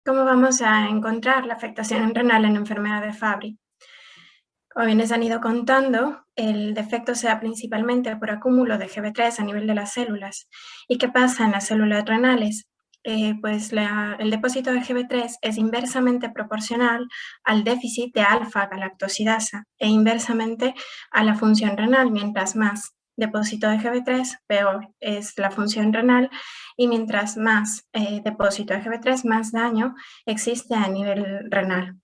¿Cómo vamos a encontrar la afectación renal en enfermedad de Fabry? Como bien les han ido contando, el defecto se da principalmente por acúmulo de GB3 a nivel de las células. ¿Y qué pasa en las células renales? El depósito de GB3 es inversamente proporcional al déficit de alfa-galactosidasa e inversamente a la función renal. Mientras más depósito de GB3, peor es la función renal, y mientras más depósito de GB3, más daño existe a nivel renal.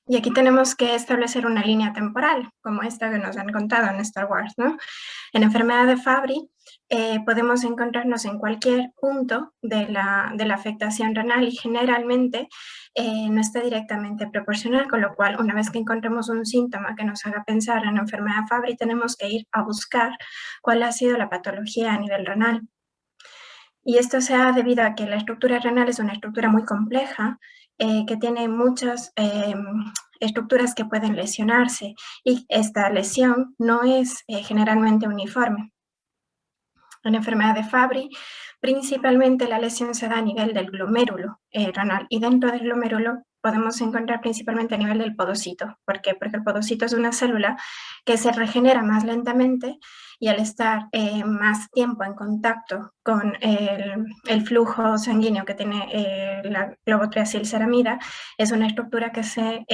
Y aquí tenemos que establecer una línea temporal, como esta que nos han contado en Star Wars, ¿no? En enfermedad de Fabry podemos encontrarnos en cualquier punto de la afectación renal y generalmente no está directamente proporcional, con lo cual una vez que encontremos un síntoma que nos haga pensar en enfermedad de Fabry, tenemos que ir a buscar cuál ha sido la patología a nivel renal. Y esto se ha debido a que la estructura renal es una estructura muy compleja, que tiene muchas estructuras que pueden lesionarse, y esta lesión no es generalmente uniforme. En enfermedad de Fabry, principalmente la lesión se da a nivel del glomérulo renal, y dentro del glomérulo podemos encontrar principalmente a nivel del podocito. ¿Por qué? Porque el podocito es una célula que se regenera más lentamente, y al estar más tiempo en contacto con el flujo sanguíneo que tiene la globotriacilceramida, es una estructura que se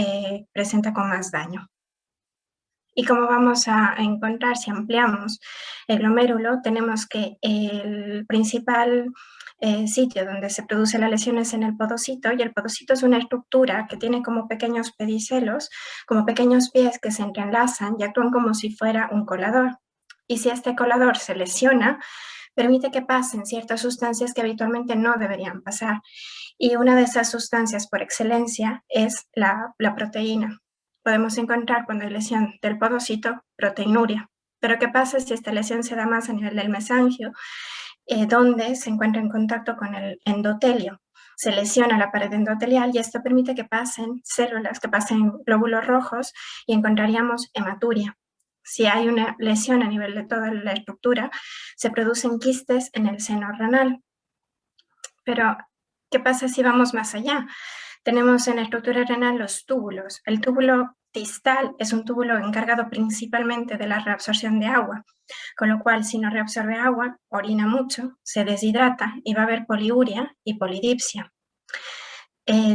presenta con más daño. ¿Y cómo vamos a encontrar? Si ampliamos el glomérulo, tenemos que el principal sitio donde se produce la lesión es en el podocito, y el podocito es una estructura que tiene como pequeños pedicelos, como pequeños pies que se entrelazan y actúan como si fuera un colador. Y si este colador se lesiona, permite que pasen ciertas sustancias que habitualmente no deberían pasar. Y una de esas sustancias por excelencia es la proteína. Podemos encontrar, cuando hay lesión del podocito, proteinuria. Pero ¿qué pasa si esta lesión se da más a nivel del mesangio, donde se encuentra en contacto con el endotelio? Se lesiona la pared endotelial y esto permite que pasen células, que pasen glóbulos rojos, y encontraríamos hematuria. Si hay una lesión a nivel de toda la estructura, se producen quistes en el seno renal. Pero ¿qué pasa si vamos más allá? Tenemos en la estructura renal los túbulos. El túbulo distal es un túbulo encargado principalmente de la reabsorción de agua, con lo cual si no reabsorbe agua, orina mucho, se deshidrata y va a haber poliuria y polidipsia.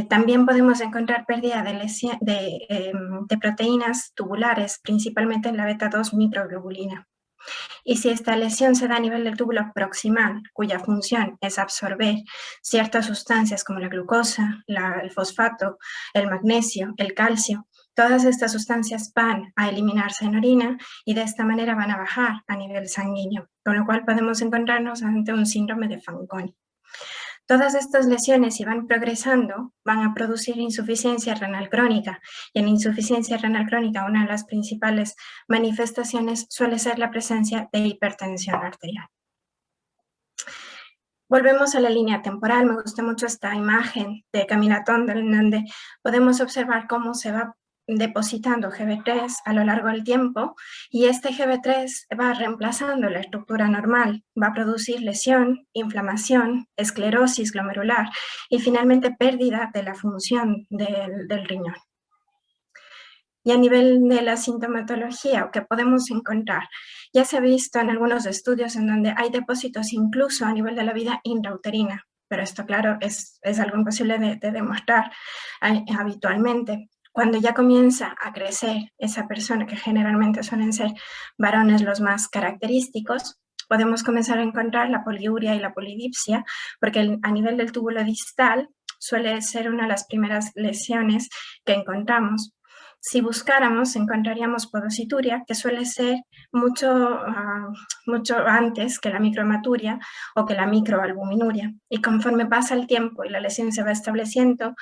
También podemos encontrar pérdida de proteínas tubulares, principalmente en la beta-2 microglobulina. Y si esta lesión se da a nivel del túbulo proximal, cuya función es absorber ciertas sustancias como la glucosa, el fosfato, el magnesio, el calcio, todas estas sustancias van a eliminarse en orina y de esta manera van a bajar a nivel sanguíneo, con lo cual podemos encontrarnos ante un síndrome de Fanconi. Todas estas lesiones, si van progresando, van a producir insuficiencia renal crónica, y en insuficiencia renal crónica una de las principales manifestaciones suele ser la presencia de hipertensión arterial. Volvemos a la línea temporal. Me gusta mucho esta imagen de Camila Tondel, en donde podemos observar cómo se va depositando GB3 a lo largo del tiempo, y este GB3 va reemplazando la estructura normal, va a producir lesión, inflamación, esclerosis glomerular y finalmente pérdida de la función del riñón. Y a nivel de la sintomatología, ¿qué podemos encontrar? Ya se ha visto en algunos estudios en donde hay depósitos incluso a nivel de la vía intrauterina, pero esto, claro, es algo imposible de demostrar habitualmente. Cuando ya comienza a crecer esa persona, que generalmente suelen ser varones los más característicos, podemos comenzar a encontrar la poliuria y la polidipsia, porque a nivel del túbulo distal suele ser una de las primeras lesiones que encontramos. Si buscáramos, encontraríamos podocituria, que suele ser mucho antes que la microhematuria o que la microalbuminuria. Y conforme pasa el tiempo y la lesión se va estableciendo,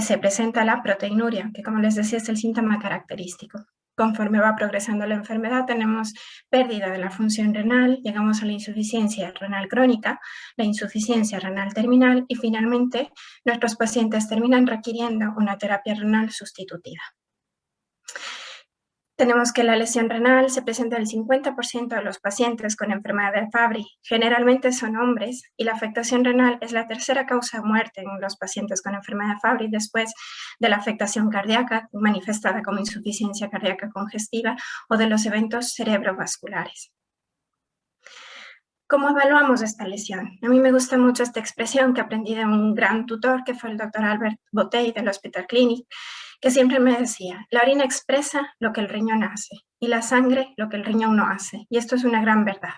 se presenta la proteinuria, que, como les decía, es el síntoma característico. Conforme va progresando la enfermedad, tenemos pérdida de la función renal, llegamos a la insuficiencia renal crónica, la insuficiencia renal terminal, y finalmente nuestros pacientes terminan requiriendo una terapia renal sustitutiva. Tenemos que la lesión renal se presenta en el 50% de los pacientes con enfermedad de Fabry. Generalmente son hombres y la afectación renal es la tercera causa de muerte en los pacientes con enfermedad de Fabry después de la afectación cardíaca manifestada como insuficiencia cardíaca congestiva o de los eventos cerebrovasculares. ¿Cómo evaluamos esta lesión? A mí me gusta mucho esta expresión que aprendí de un gran tutor que fue el doctor Albert Botey del Hospital Clinic, que siempre me decía, la orina expresa lo que el riñón hace y la sangre lo que el riñón no hace. Y esto es una gran verdad.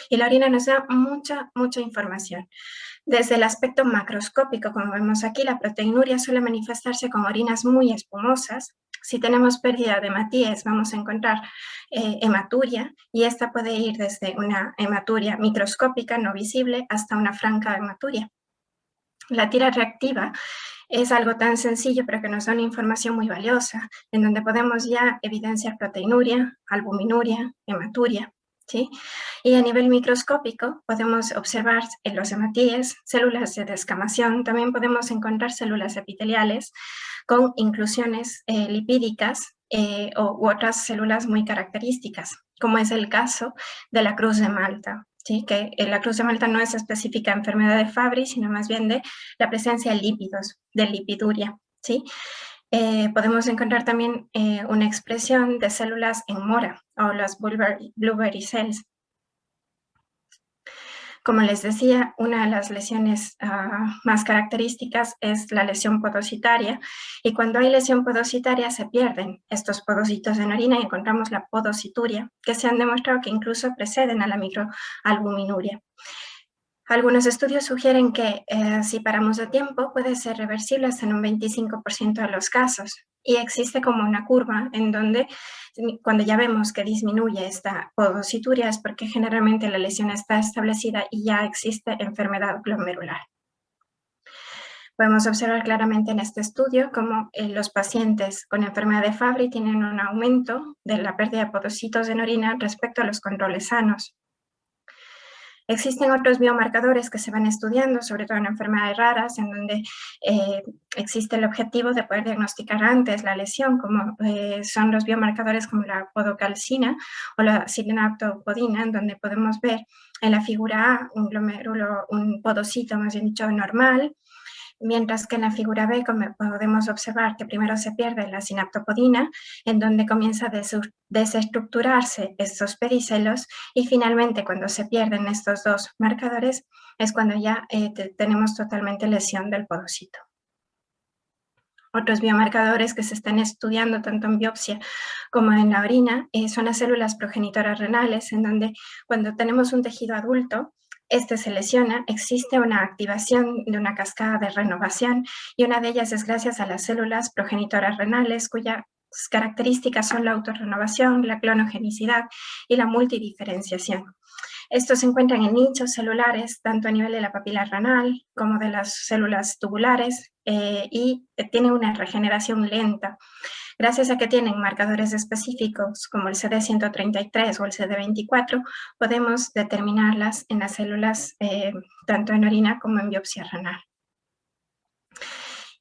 Y la orina nos da mucha información. Desde el aspecto macroscópico, como vemos aquí, la proteinuria suele manifestarse con orinas muy espumosas. Si tenemos pérdida de hematíes, vamos a encontrar hematuria, y esta puede ir desde una hematuria microscópica no visible hasta una franca hematuria. La tira reactiva es algo tan sencillo, pero que nos da una información muy valiosa, en donde podemos ya evidenciar proteinuria, albuminuria, hematuria, ¿sí? Y a nivel microscópico podemos observar en los hematíes células de descamación, también podemos encontrar células epiteliales con inclusiones lipídicas u otras células muy características, como es el caso de la cruz de Malta. ¿Sí? Que la cruz de Malta no es específica de enfermedad de Fabry, sino más bien de la presencia de lípidos, de lipiduria. ¿Sí? Podemos encontrar también una expresión de células en mora o las blueberry cells. Como les decía, una de las lesiones más características es la lesión podocitaria, y cuando hay lesión podocitaria se pierden estos podocitos en orina y encontramos la podocituria, que se han demostrado que incluso preceden a la microalbuminuria. Algunos estudios sugieren que si paramos de tiempo puede ser reversible hasta en un 25% de los casos, y existe como una curva en donde cuando ya vemos que disminuye esta podocituria es porque generalmente la lesión está establecida y ya existe enfermedad glomerular. Podemos observar claramente en este estudio cómo los pacientes con enfermedad de Fabry tienen un aumento de la pérdida de podocitos en orina respecto a los controles sanos. Existen otros biomarcadores que se van estudiando, sobre todo en enfermedades raras, en donde existe el objetivo de poder diagnosticar antes la lesión, como son los biomarcadores como la podocalcina o la sirenaptopodina, en donde podemos ver en la figura A un glomérulo, un podocito, más bien dicho, normal, mientras que en la figura B podemos observar que primero se pierde la sinaptopodina, en donde comienza a desestructurarse estos pedicelos, y finalmente cuando se pierden estos dos marcadores es cuando ya tenemos totalmente lesión del podocito. Otros biomarcadores que se están estudiando tanto en biopsia como en la orina son las células progenitoras renales, en donde cuando tenemos un tejido adulto, este se lesiona, existe una activación de una cascada de renovación, y una de ellas es gracias a las células progenitoras renales, cuyas características son la autorrenovación, la clonogenicidad y la multidiferenciación. Estos se encuentran en nichos celulares, tanto a nivel de la papila renal como de las células tubulares, y tienen una regeneración lenta. Gracias a que tienen marcadores específicos como el CD133 o el CD24, podemos determinarlas en las células tanto en orina como en biopsia renal.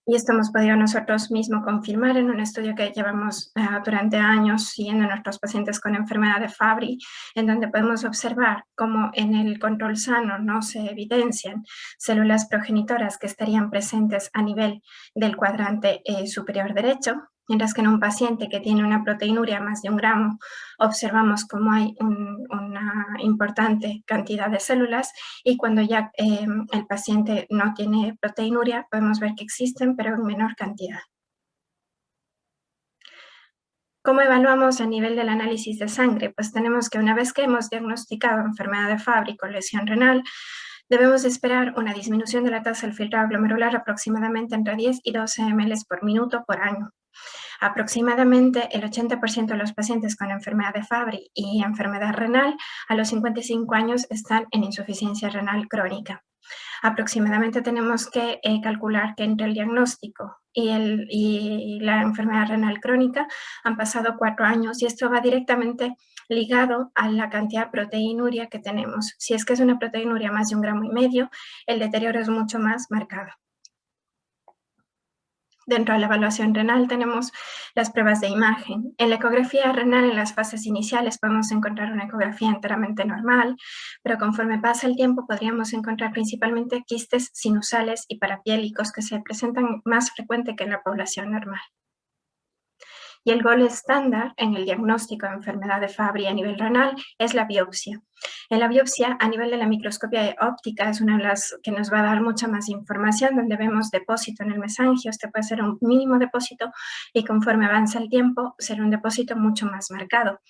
Y esto hemos podido nosotros mismos confirmar en un estudio que llevamos durante años siguiendo a nuestros pacientes con enfermedad de Fabry, en donde podemos observar cómo en el control sano no se evidencian células progenitoras que estarían presentes a nivel del cuadrante superior derecho, mientras que en un paciente que tiene una proteinuria más de 1 gramo observamos cómo hay una importante cantidad de células, y cuando ya el paciente no tiene proteinuria podemos ver que existen pero en menor cantidad. ¿Cómo evaluamos a nivel del análisis de sangre? Pues tenemos que una vez que hemos diagnosticado enfermedad de Fabry con lesión renal, debemos esperar una disminución de la tasa del filtrado glomerular aproximadamente entre 10 y 12 ml por minuto por año. Aproximadamente el 80% de los pacientes con enfermedad de Fabry y enfermedad renal a los 55 años están en insuficiencia renal crónica. Aproximadamente tenemos que calcular que entre el diagnóstico y la enfermedad renal crónica han pasado 4 años, y esto va directamente ligado a la cantidad de proteinuria que tenemos. Si es que es una proteinuria más de 1,5 gramos, el deterioro es mucho más marcado. Dentro de la evaluación renal tenemos las pruebas de imagen. En la ecografía renal, en las fases iniciales, podemos encontrar una ecografía enteramente normal, pero conforme pasa el tiempo podríamos encontrar principalmente quistes sinusales y parapiélicos que se presentan más frecuente que en la población normal. Y el gol estándar en el diagnóstico de enfermedad de Fabry a nivel renal es la biopsia. En la biopsia, a nivel de la microscopia óptica, es una de las que nos va a dar mucha más información, donde vemos depósito en el mesangio. Este puede ser un mínimo depósito y conforme avanza el tiempo, será un depósito mucho más marcado.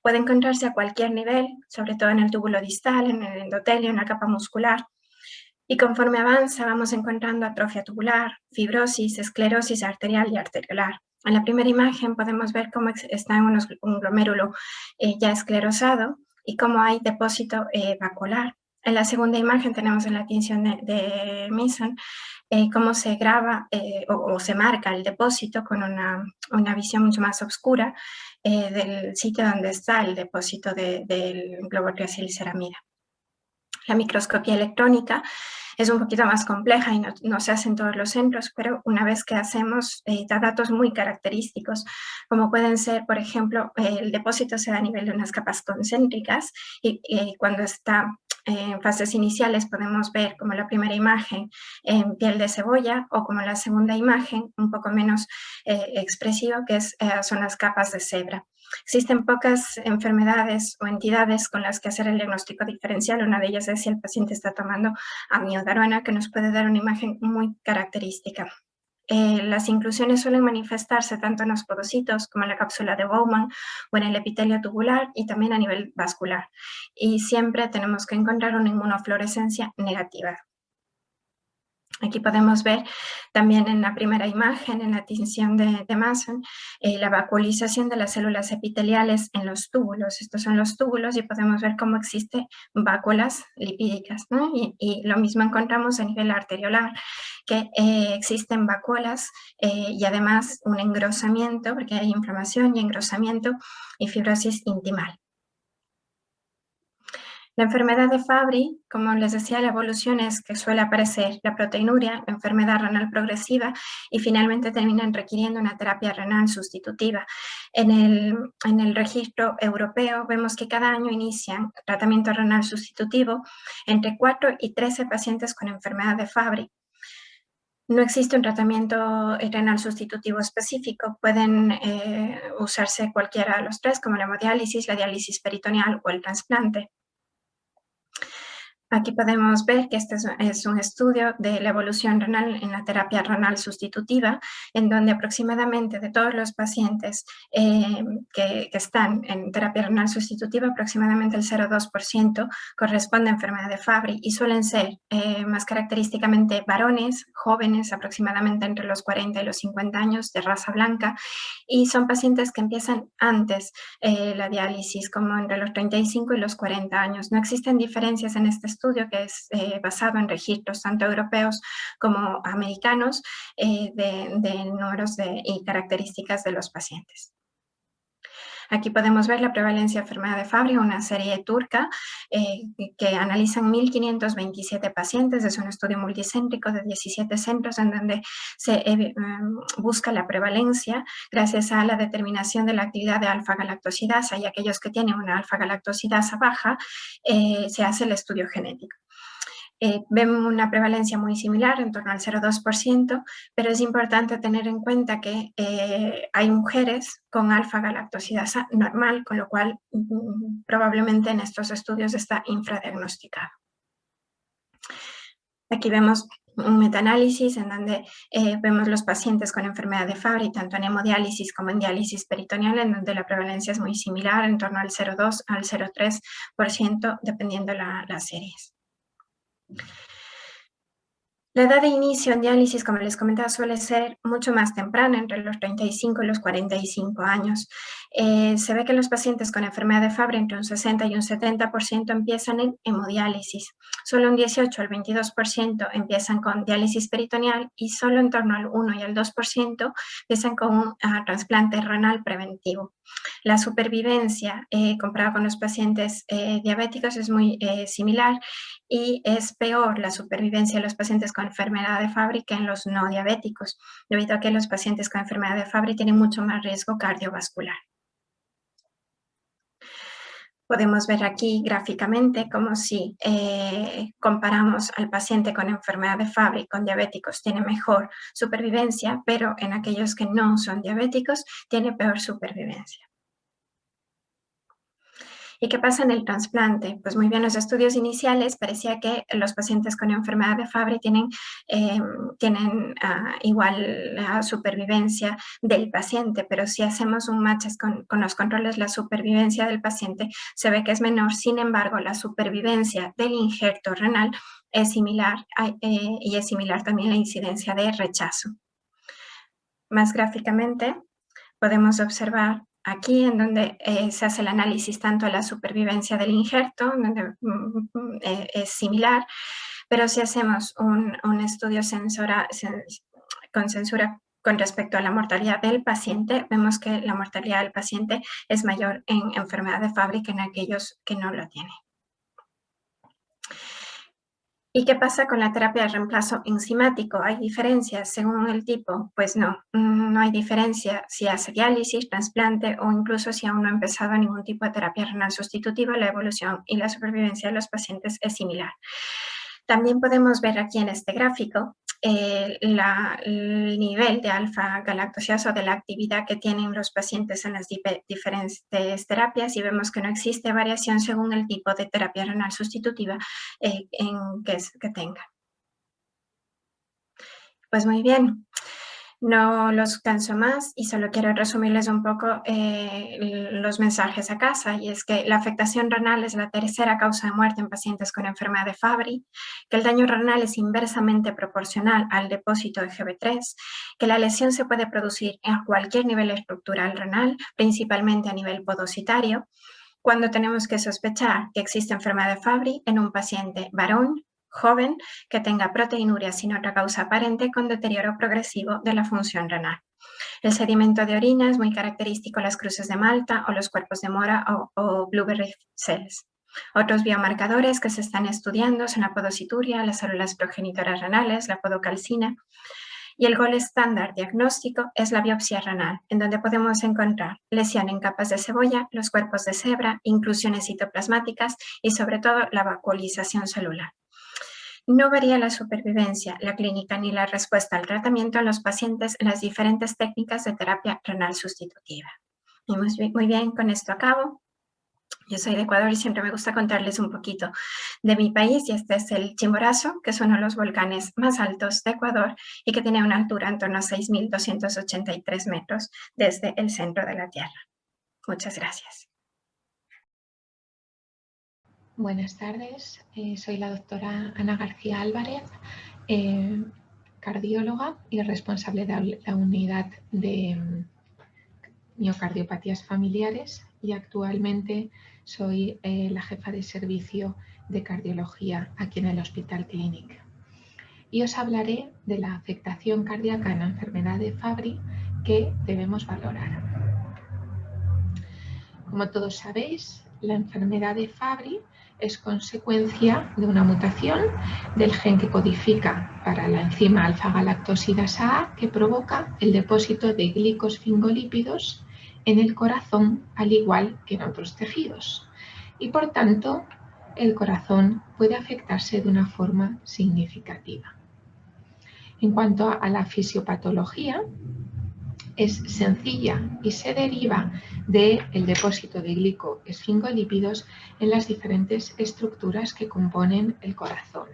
Puede encontrarse a cualquier nivel, sobre todo en el túbulo distal, en el endotelio, en la capa muscular. Y conforme avanza, vamos encontrando atrofia tubular, fibrosis, esclerosis arterial y arteriolar. En la primera imagen podemos ver cómo está en un glomérulo ya esclerosado y cómo hay depósito vacuolar. En la segunda imagen tenemos en la tinción de Mason cómo se graba o se marca el depósito con una visión mucho más oscura del sitio donde está el depósito del globo triacilceramida. La microscopía electrónica es un poquito más compleja y no se hace en todos los centros, pero una vez que hacemos, da datos muy característicos, como pueden ser, por ejemplo, el depósito se da a nivel de unas capas concéntricas y cuando está en fases iniciales podemos ver como la primera imagen en piel de cebolla o como la segunda imagen, un poco menos expresiva, que son las capas de cebra. Existen pocas enfermedades o entidades con las que hacer el diagnóstico diferencial. Una de ellas es si el paciente está tomando amiodarona, que nos puede dar una imagen muy característica. Las inclusiones suelen manifestarse tanto en los podocitos como en la cápsula de Bowman o en el epitelio tubular y también a nivel vascular. Y siempre tenemos que encontrar una inmunofluorescencia negativa. Aquí podemos ver también en la primera imagen, en la tinción de Mason, la vacuolización de las células epiteliales en los túbulos. Estos son los túbulos y podemos ver cómo existen vacuolas lipídicas, ¿no? Y lo mismo encontramos a nivel arteriolar, que existen vacuolas y además un engrosamiento, porque hay inflamación y engrosamiento y fibrosis intimal. La enfermedad de Fabry, como les decía, la evolución es que suele aparecer la proteinuria, la enfermedad renal progresiva y finalmente terminan requiriendo una terapia renal sustitutiva. En el registro europeo vemos que cada año inician tratamiento renal sustitutivo entre 4 y 13 pacientes con enfermedad de Fabry. No existe un tratamiento renal sustitutivo específico, pueden usarse cualquiera de los tres, como la hemodiálisis, la diálisis peritoneal o el trasplante. Aquí podemos ver que este es un estudio de la evolución renal en la terapia renal sustitutiva, en donde aproximadamente de todos los pacientes que están en terapia renal sustitutiva, aproximadamente el 0,2% corresponde a enfermedad de Fabry y suelen ser más característicamente varones, jóvenes, aproximadamente entre los 40 y los 50 años, de raza blanca, y son pacientes que empiezan antes la diálisis, como entre los 35 y los 40 años. No existen diferencias en este estudio, que es basado en registros tanto europeos como americanos de números y características de los pacientes. Aquí podemos ver la prevalencia de enfermedad de Fabry, una serie turca que analizan 1.527 pacientes. Es un estudio multicéntrico de 17 centros en donde se busca la prevalencia gracias a la determinación de la actividad de alfa-galactosidasa, y aquellos que tienen una alfa-galactosidasa baja se hace el estudio genético. Vemos una prevalencia muy similar, en torno al 0,2%, pero es importante tener en cuenta que hay mujeres con alfa-galactosidasa normal, con lo cual probablemente en estos estudios está infradiagnosticado. Aquí vemos un metaanálisis en donde vemos los pacientes con enfermedad de Fabry, tanto en hemodiálisis como en diálisis peritoneal, en donde la prevalencia es muy similar, en torno al 0,2 al 0,3%, dependiendo las series. La edad de inicio en diálisis, como les comentaba, suele ser mucho más temprana, entre los 35 y los 45 años. Se ve que los pacientes con enfermedad de Fabry, entre un 60 y un 70% empiezan en hemodiálisis. Solo un 18 al 22% empiezan con diálisis peritoneal y solo en torno al 1 y al 2% empiezan con un trasplante renal preventivo. La supervivencia comparada con los pacientes diabéticos es muy similar, y es peor la supervivencia de los pacientes con enfermedad de Fabry que en los no diabéticos, debido a que los pacientes con enfermedad de Fabry tienen mucho más riesgo cardiovascular. Podemos ver aquí gráficamente como si comparamos al paciente con enfermedad de Fabry con diabéticos tiene mejor supervivencia, pero en aquellos que no son diabéticos tiene peor supervivencia. ¿Y qué pasa en el trasplante? Pues muy bien, los estudios iniciales parecía que los pacientes con enfermedad de Fabry tienen igual la supervivencia del paciente, pero si hacemos un match con los controles, la supervivencia del paciente se ve que es menor. Sin embargo, la supervivencia del injerto renal es similar y es similar también la incidencia de rechazo. Más gráficamente, podemos observar aquí en donde se hace el análisis tanto de la supervivencia del injerto, donde es similar, pero si hacemos un estudio con censura con respecto a la mortalidad del paciente, vemos que la mortalidad del paciente es mayor en enfermedad de Fabry que en aquellos que no lo tienen. ¿Y qué pasa con la terapia de reemplazo enzimático? ¿Hay diferencias según el tipo? Pues no hay diferencia si hace diálisis, trasplante o incluso si aún no ha empezado ningún tipo de terapia renal sustitutiva, la evolución y la supervivencia de los pacientes es similar. También podemos ver aquí en este gráfico el nivel de alfa-galactosidasa o de la actividad que tienen los pacientes en las diferentes terapias y vemos que no existe variación según el tipo de terapia renal sustitutiva que tenga. Pues muy bien, no los canso más y solo quiero resumirles un poco los mensajes a casa, y es que la afectación renal es la tercera causa de muerte en pacientes con enfermedad de Fabry, que el daño renal es inversamente proporcional al depósito de Gb3, que la lesión se puede producir a cualquier nivel estructural renal, principalmente a nivel podocitario, cuando tenemos que sospechar que existe enfermedad de Fabry en un paciente varón, joven, que tenga proteinuria sin otra causa aparente con deterioro progresivo de la función renal. El sedimento de orina es muy característico de las cruces de Malta o los cuerpos de Mora o Blueberry cells. Otros biomarcadores que se están estudiando son la podocituria, las células progenitoras renales, la podocalcina, y el gold estándar diagnóstico es la biopsia renal, en donde podemos encontrar lesión en capas de cebolla, los cuerpos de cebra, inclusiones citoplasmáticas y sobre todo la vacuolización celular. No varía la supervivencia, la clínica ni la respuesta al tratamiento en los pacientes en las diferentes técnicas de terapia renal sustitutiva. Y muy bien, con esto acabo. Yo soy de Ecuador y siempre me gusta contarles un poquito de mi país, y este es el Chimborazo, que es uno de los volcanes más altos de Ecuador y que tiene una altura en torno a 6.283 metros desde el centro de la Tierra. Muchas gracias. Buenas tardes, soy la doctora Ana García Álvarez, cardióloga y responsable de la unidad de miocardiopatías familiares, y actualmente soy la jefa de servicio de cardiología aquí en el Hospital Clínic. Y os hablaré de la afectación cardíaca en la enfermedad de Fabry que debemos valorar. Como todos sabéis, la enfermedad de Fabry es consecuencia de una mutación del gen que codifica para la enzima alfa-galactosidasa A, que provoca el depósito de glicosfingolípidos en el corazón, al igual que en otros tejidos. Y por tanto, el corazón puede afectarse de una forma significativa. En cuanto a la fisiopatología, es sencilla y se deriva del depósito de glicoesfingolípidos en las diferentes estructuras que componen el corazón.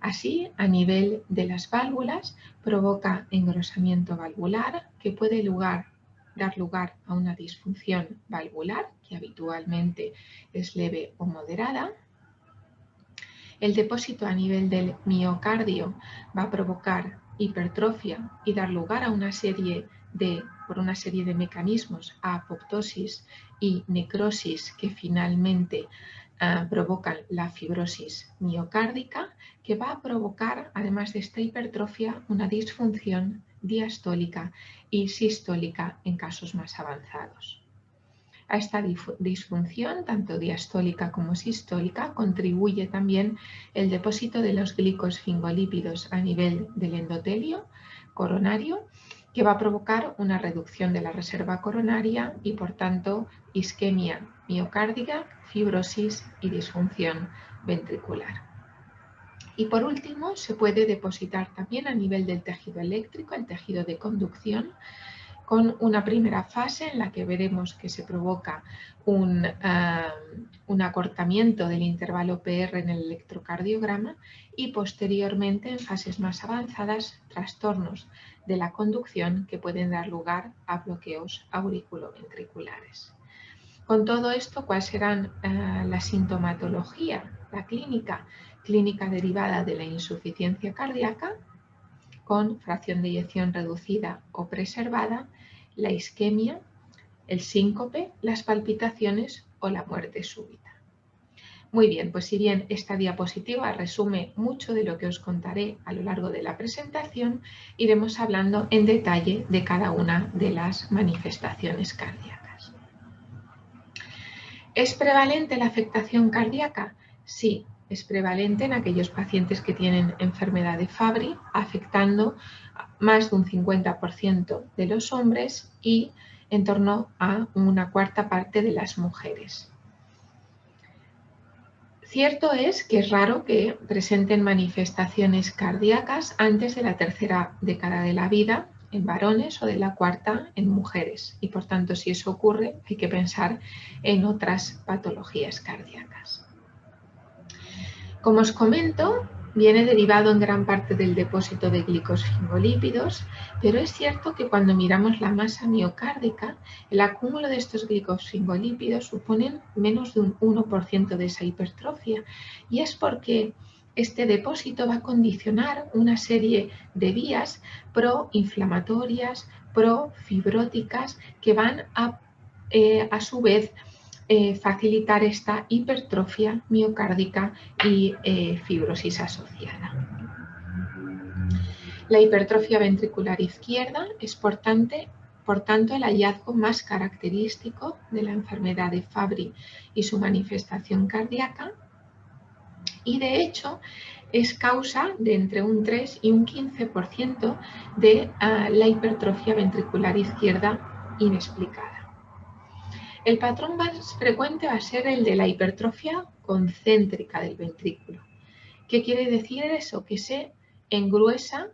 Así, a nivel de las válvulas, provoca engrosamiento valvular que puede dar lugar a una disfunción valvular, que habitualmente es leve o moderada. El depósito a nivel del miocardio va a provocar hipertrofia y dar lugar a por una serie de mecanismos, a apoptosis y necrosis que finalmente provocan la fibrosis miocárdica, que va a provocar, además de esta hipertrofia, una disfunción diastólica y sistólica en casos más avanzados. A esta disfunción, tanto diastólica como sistólica, contribuye también el depósito de los glicosfingolípidos a nivel del endotelio coronario, que va a provocar una reducción de la reserva coronaria y, por tanto, isquemia miocárdica, fibrosis y disfunción ventricular. Y por último, se puede depositar también a nivel del tejido eléctrico, el tejido de conducción, con una primera fase en la que veremos que se provoca un acortamiento del intervalo PR en el electrocardiograma y posteriormente, en fases más avanzadas, trastornos de la conducción que pueden dar lugar a bloqueos auriculoventriculares. Con todo esto, ¿cuál será la sintomatología, la clínica? Clínica derivada de la insuficiencia cardíaca, con fracción de eyección reducida o preservada, la isquemia, el síncope, las palpitaciones o la muerte súbita. Muy bien, pues si bien esta diapositiva resume mucho de lo que os contaré a lo largo de la presentación, iremos hablando en detalle de cada una de las manifestaciones cardíacas. ¿Es prevalente la afectación cardíaca? Sí, es prevalente en aquellos pacientes que tienen enfermedad de Fabry, afectando más de un 50% de los hombres y en torno a una cuarta parte de las mujeres. Cierto es que es raro que presenten manifestaciones cardíacas antes de la tercera década de la vida en varones o de la cuarta en mujeres, y por tanto, si eso ocurre, hay que pensar en otras patologías cardíacas. Como os comento, viene derivado en gran parte del depósito de glicosfingolípidos, pero es cierto que cuando miramos la masa miocárdica, el acúmulo de estos glicosfingolípidos suponen menos de un 1% de esa hipertrofia, y es porque este depósito va a condicionar una serie de vías proinflamatorias, profibróticas, que van a su vez facilitar esta hipertrofia miocárdica y fibrosis asociada. La hipertrofia ventricular izquierda es, por tanto, el hallazgo más característico de la enfermedad de Fabry y su manifestación cardíaca, y de hecho es causa de entre un 3 y un 15% de la hipertrofia ventricular izquierda inexplicada. El patrón más frecuente va a ser el de la hipertrofia concéntrica del ventrículo. ¿Qué quiere decir eso? Que se engruesa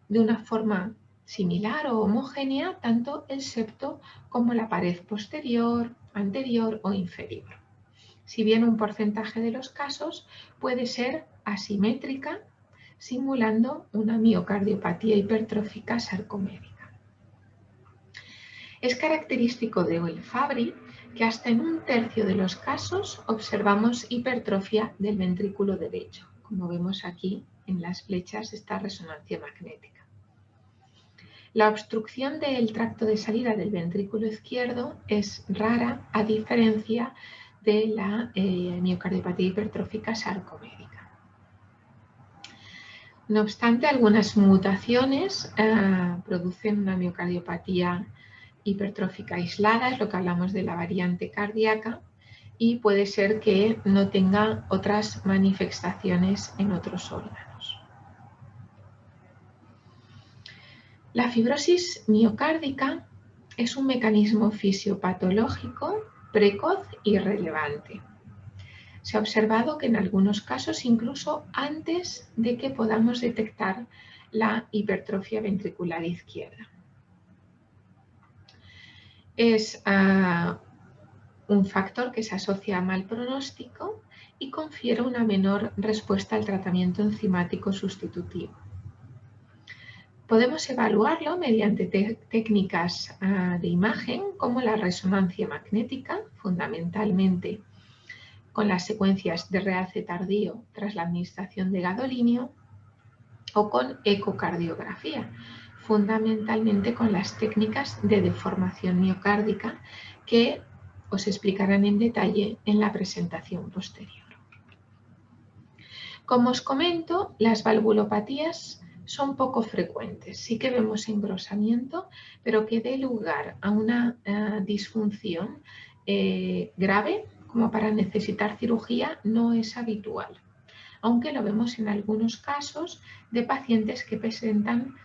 de una forma similar o homogénea tanto el septo como la pared posterior, anterior o inferior. Si bien un porcentaje de los casos puede ser asimétrica, simulando una miocardiopatía hipertrófica sarcomédica. Es característico del Fabry que hasta en un tercio de los casos observamos hipertrofia del ventrículo derecho, como vemos aquí en las flechas de esta resonancia magnética. La obstrucción del tracto de salida del ventrículo izquierdo es rara, a diferencia de la miocardiopatía hipertrófica sarcomédica. No obstante, algunas mutaciones producen una miocardiopatía hipertrófica aislada, es lo que hablamos de la variante cardíaca, y puede ser que no tenga otras manifestaciones en otros órganos. La fibrosis miocárdica es un mecanismo fisiopatológico precoz y relevante. Se ha observado que en algunos casos incluso antes de que podamos detectar la hipertrofia ventricular izquierda. Es un factor que se asocia a mal pronóstico y confiere una menor respuesta al tratamiento enzimático sustitutivo. Podemos evaluarlo mediante técnicas de imagen como la resonancia magnética, fundamentalmente con las secuencias de realce tardío tras la administración de gadolinio, o con ecocardiografía, fundamentalmente con las técnicas de deformación miocárdica que os explicarán en detalle en la presentación posterior. Como os comento, las valvulopatías son poco frecuentes. Sí que vemos engrosamiento, pero que dé lugar a una disfunción grave como para necesitar cirugía no es habitual, aunque lo vemos en algunos casos de pacientes que presentan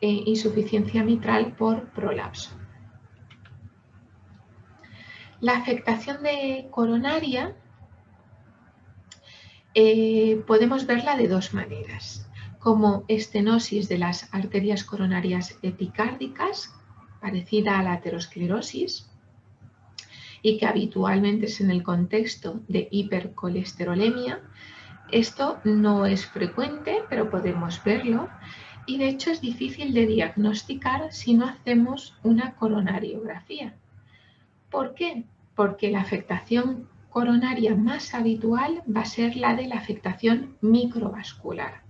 insuficiencia mitral por prolapso. La afectación coronaria podemos verla de dos maneras, como estenosis de las arterias coronarias epicárdicas, parecida a la aterosclerosis, y que habitualmente es en el contexto de hipercolesterolemia. Esto no es frecuente, pero podemos verlo, y de hecho es difícil de diagnosticar si no hacemos una coronariografía. ¿Por qué? Porque la afectación coronaria más habitual va a ser la de la afectación microvascular,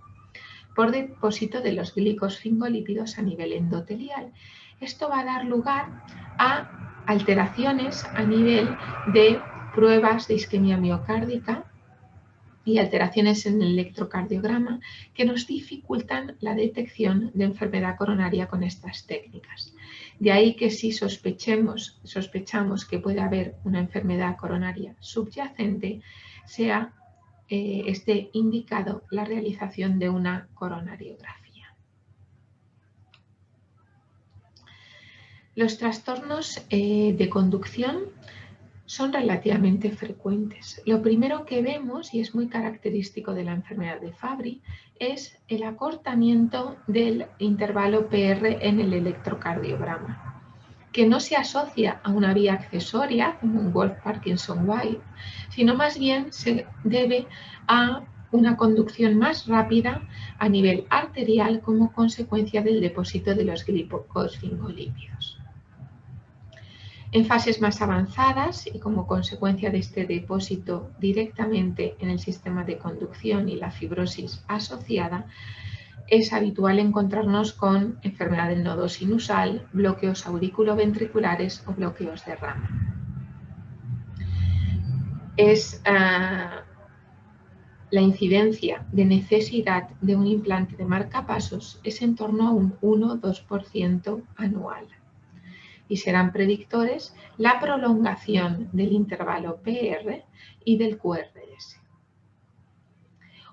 por depósito de los glicosfingolípidos a nivel endotelial. Esto va a dar lugar a alteraciones a nivel de pruebas de isquemia miocárdica y alteraciones en el electrocardiograma que nos dificultan la detección de enfermedad coronaria con estas técnicas. De ahí que si sospechamos que puede haber una enfermedad coronaria subyacente, esté indicado la realización de una coronariografía. Los trastornos de conducción son relativamente frecuentes. Lo primero que vemos, y es muy característico de la enfermedad de Fabry, es el acortamiento del intervalo PR en el electrocardiograma, que no se asocia a una vía accesoria, como un Wolff-Parkinson-White, sino más bien se debe a una conducción más rápida a nivel arterial como consecuencia del depósito de los glicosfingolípidos. En fases más avanzadas y como consecuencia de este depósito directamente en el sistema de conducción y la fibrosis asociada, es habitual encontrarnos con enfermedad del nodo sinusal, bloqueos auriculoventriculares o bloqueos de rama. La incidencia de necesidad de un implante de marcapasos es en torno a un 1-2% anual. Y serán predictores la prolongación del intervalo PR y del QRS.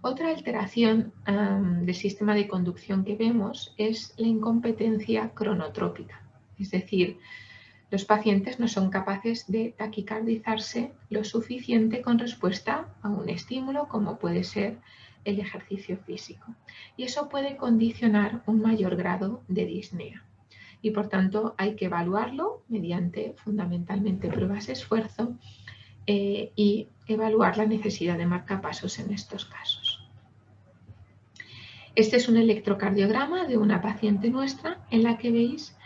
Otra alteración del sistema de conducción que vemos es la incompetencia cronotrópica, es decir, los pacientes no son capaces de taquicardizarse lo suficiente con respuesta a un estímulo como puede ser el ejercicio físico, y eso puede condicionar un mayor grado de disnea. Y por tanto hay que evaluarlo mediante fundamentalmente pruebas de esfuerzo y evaluar la necesidad de marcapasos en estos casos. Este es un electrocardiograma de una paciente nuestra en la que veis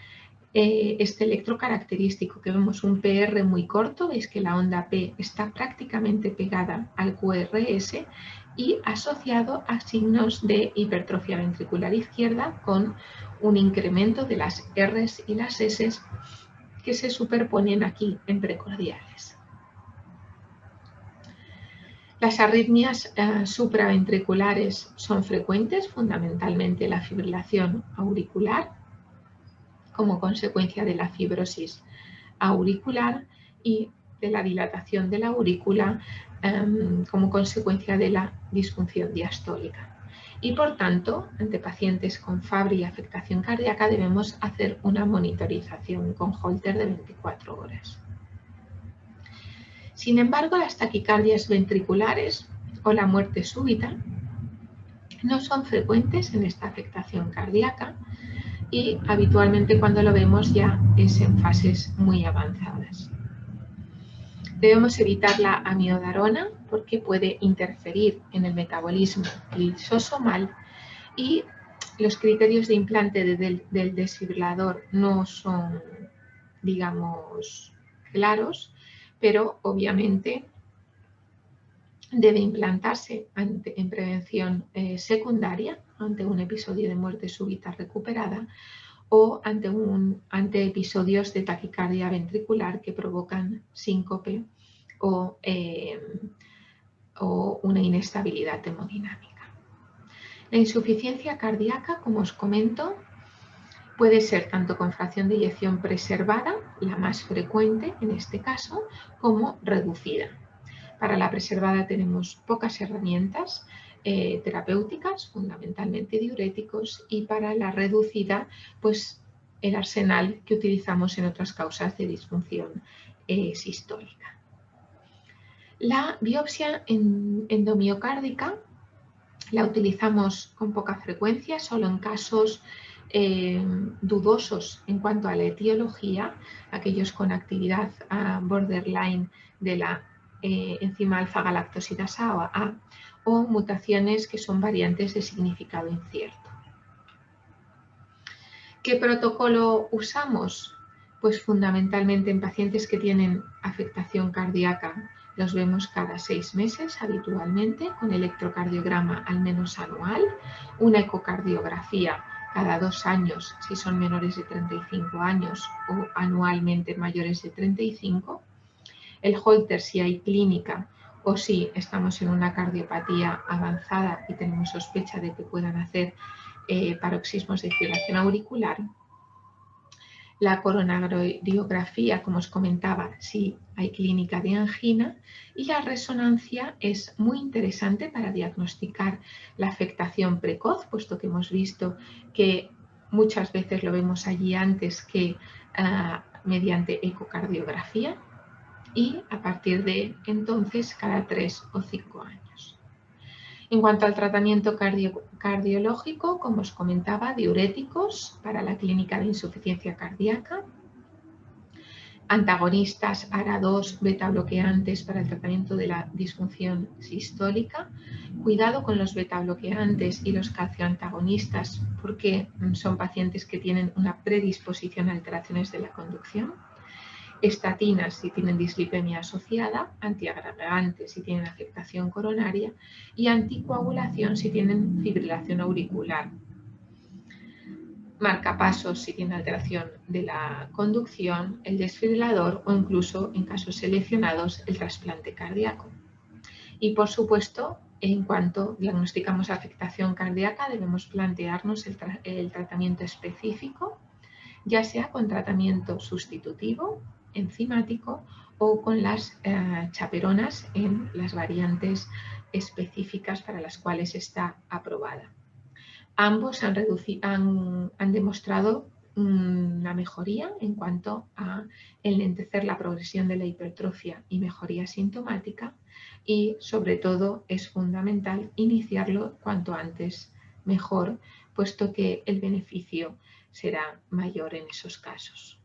este electro característico, que vemos un PR muy corto, veis que la onda P está prácticamente pegada al QRS y asociado a signos de hipertrofia ventricular izquierda con un incremento de las Rs y las Ss que se superponen aquí en precordiales. Las arritmias supraventriculares son frecuentes, fundamentalmente la fibrilación auricular, como consecuencia de la fibrosis auricular y de la dilatación de la aurícula como consecuencia de la disfunción diastólica. Y por tanto, ante pacientes con Fabry y afectación cardíaca debemos hacer una monitorización con Holter de 24 horas. Sin embargo, las taquicardias ventriculares o la muerte súbita no son frecuentes en esta afectación cardíaca y habitualmente cuando lo vemos ya es en fases muy avanzadas. Debemos evitar la amiodarona porque puede interferir en el metabolismo lisosomal y los criterios de implante del desfibrilador no son, digamos, claros, pero obviamente debe implantarse en prevención secundaria ante un episodio de muerte súbita recuperada o ante episodios de taquicardia ventricular que provocan síncope o una inestabilidad hemodinámica. La insuficiencia cardíaca, como os comento, Puede ser tanto con fracción de eyección preservada, la más frecuente en este caso, como reducida. Para la preservada tenemos pocas herramientas terapéuticas, fundamentalmente diuréticos, y para la reducida, pues el arsenal que utilizamos en otras causas de disfunción sistólica. La biopsia endomiocárdica la utilizamos con poca frecuencia, solo en casos dudosos en cuanto a la etiología, aquellos con actividad borderline de la enzima alfa-galactosidasa A o mutaciones que son variantes de significado incierto. ¿Qué protocolo usamos? Pues fundamentalmente en pacientes que tienen afectación cardíaca los vemos cada 6 meses habitualmente, con electrocardiograma al menos anual, una ecocardiografía cada 2 años si son menores de 35 años o anualmente mayores de 35, el Holter si hay clínica o si estamos en una cardiopatía avanzada y tenemos sospecha de que puedan hacer paroxismos de fibrilación auricular. La coronariografía, como os comentaba, si hay clínica de angina, y la resonancia es muy interesante para diagnosticar la afectación precoz, puesto que hemos visto que muchas veces lo vemos allí antes que mediante ecocardiografía, y a partir de entonces cada 3 o 5 años. En cuanto al tratamiento cardiológico, como os comentaba, diuréticos para la clínica de insuficiencia cardíaca, antagonistas ARA2, beta bloqueantes para el tratamiento de la disfunción sistólica. Cuidado con los beta bloqueantes y los calcioantagonistas porque son pacientes que tienen una predisposición a alteraciones de la conducción. Estatinas si tienen dislipemia asociada, antiagregantes si tienen afectación coronaria y anticoagulación si tienen fibrilación auricular. Marcapasos si tienen alteración de la conducción, el desfibrilador o incluso en casos seleccionados el trasplante cardíaco. Y por supuesto, en cuanto diagnosticamos afectación cardíaca debemos plantearnos el tratamiento específico, ya sea con tratamiento sustitutivo, enzimático o con las chaperonas en las variantes específicas para las cuales está aprobada. Ambos han demostrado una mejoría en cuanto a enlentecer la progresión de la hipertrofia y mejoría sintomática, y sobre todo es fundamental iniciarlo cuanto antes mejor, puesto que el beneficio será mayor en esos casos.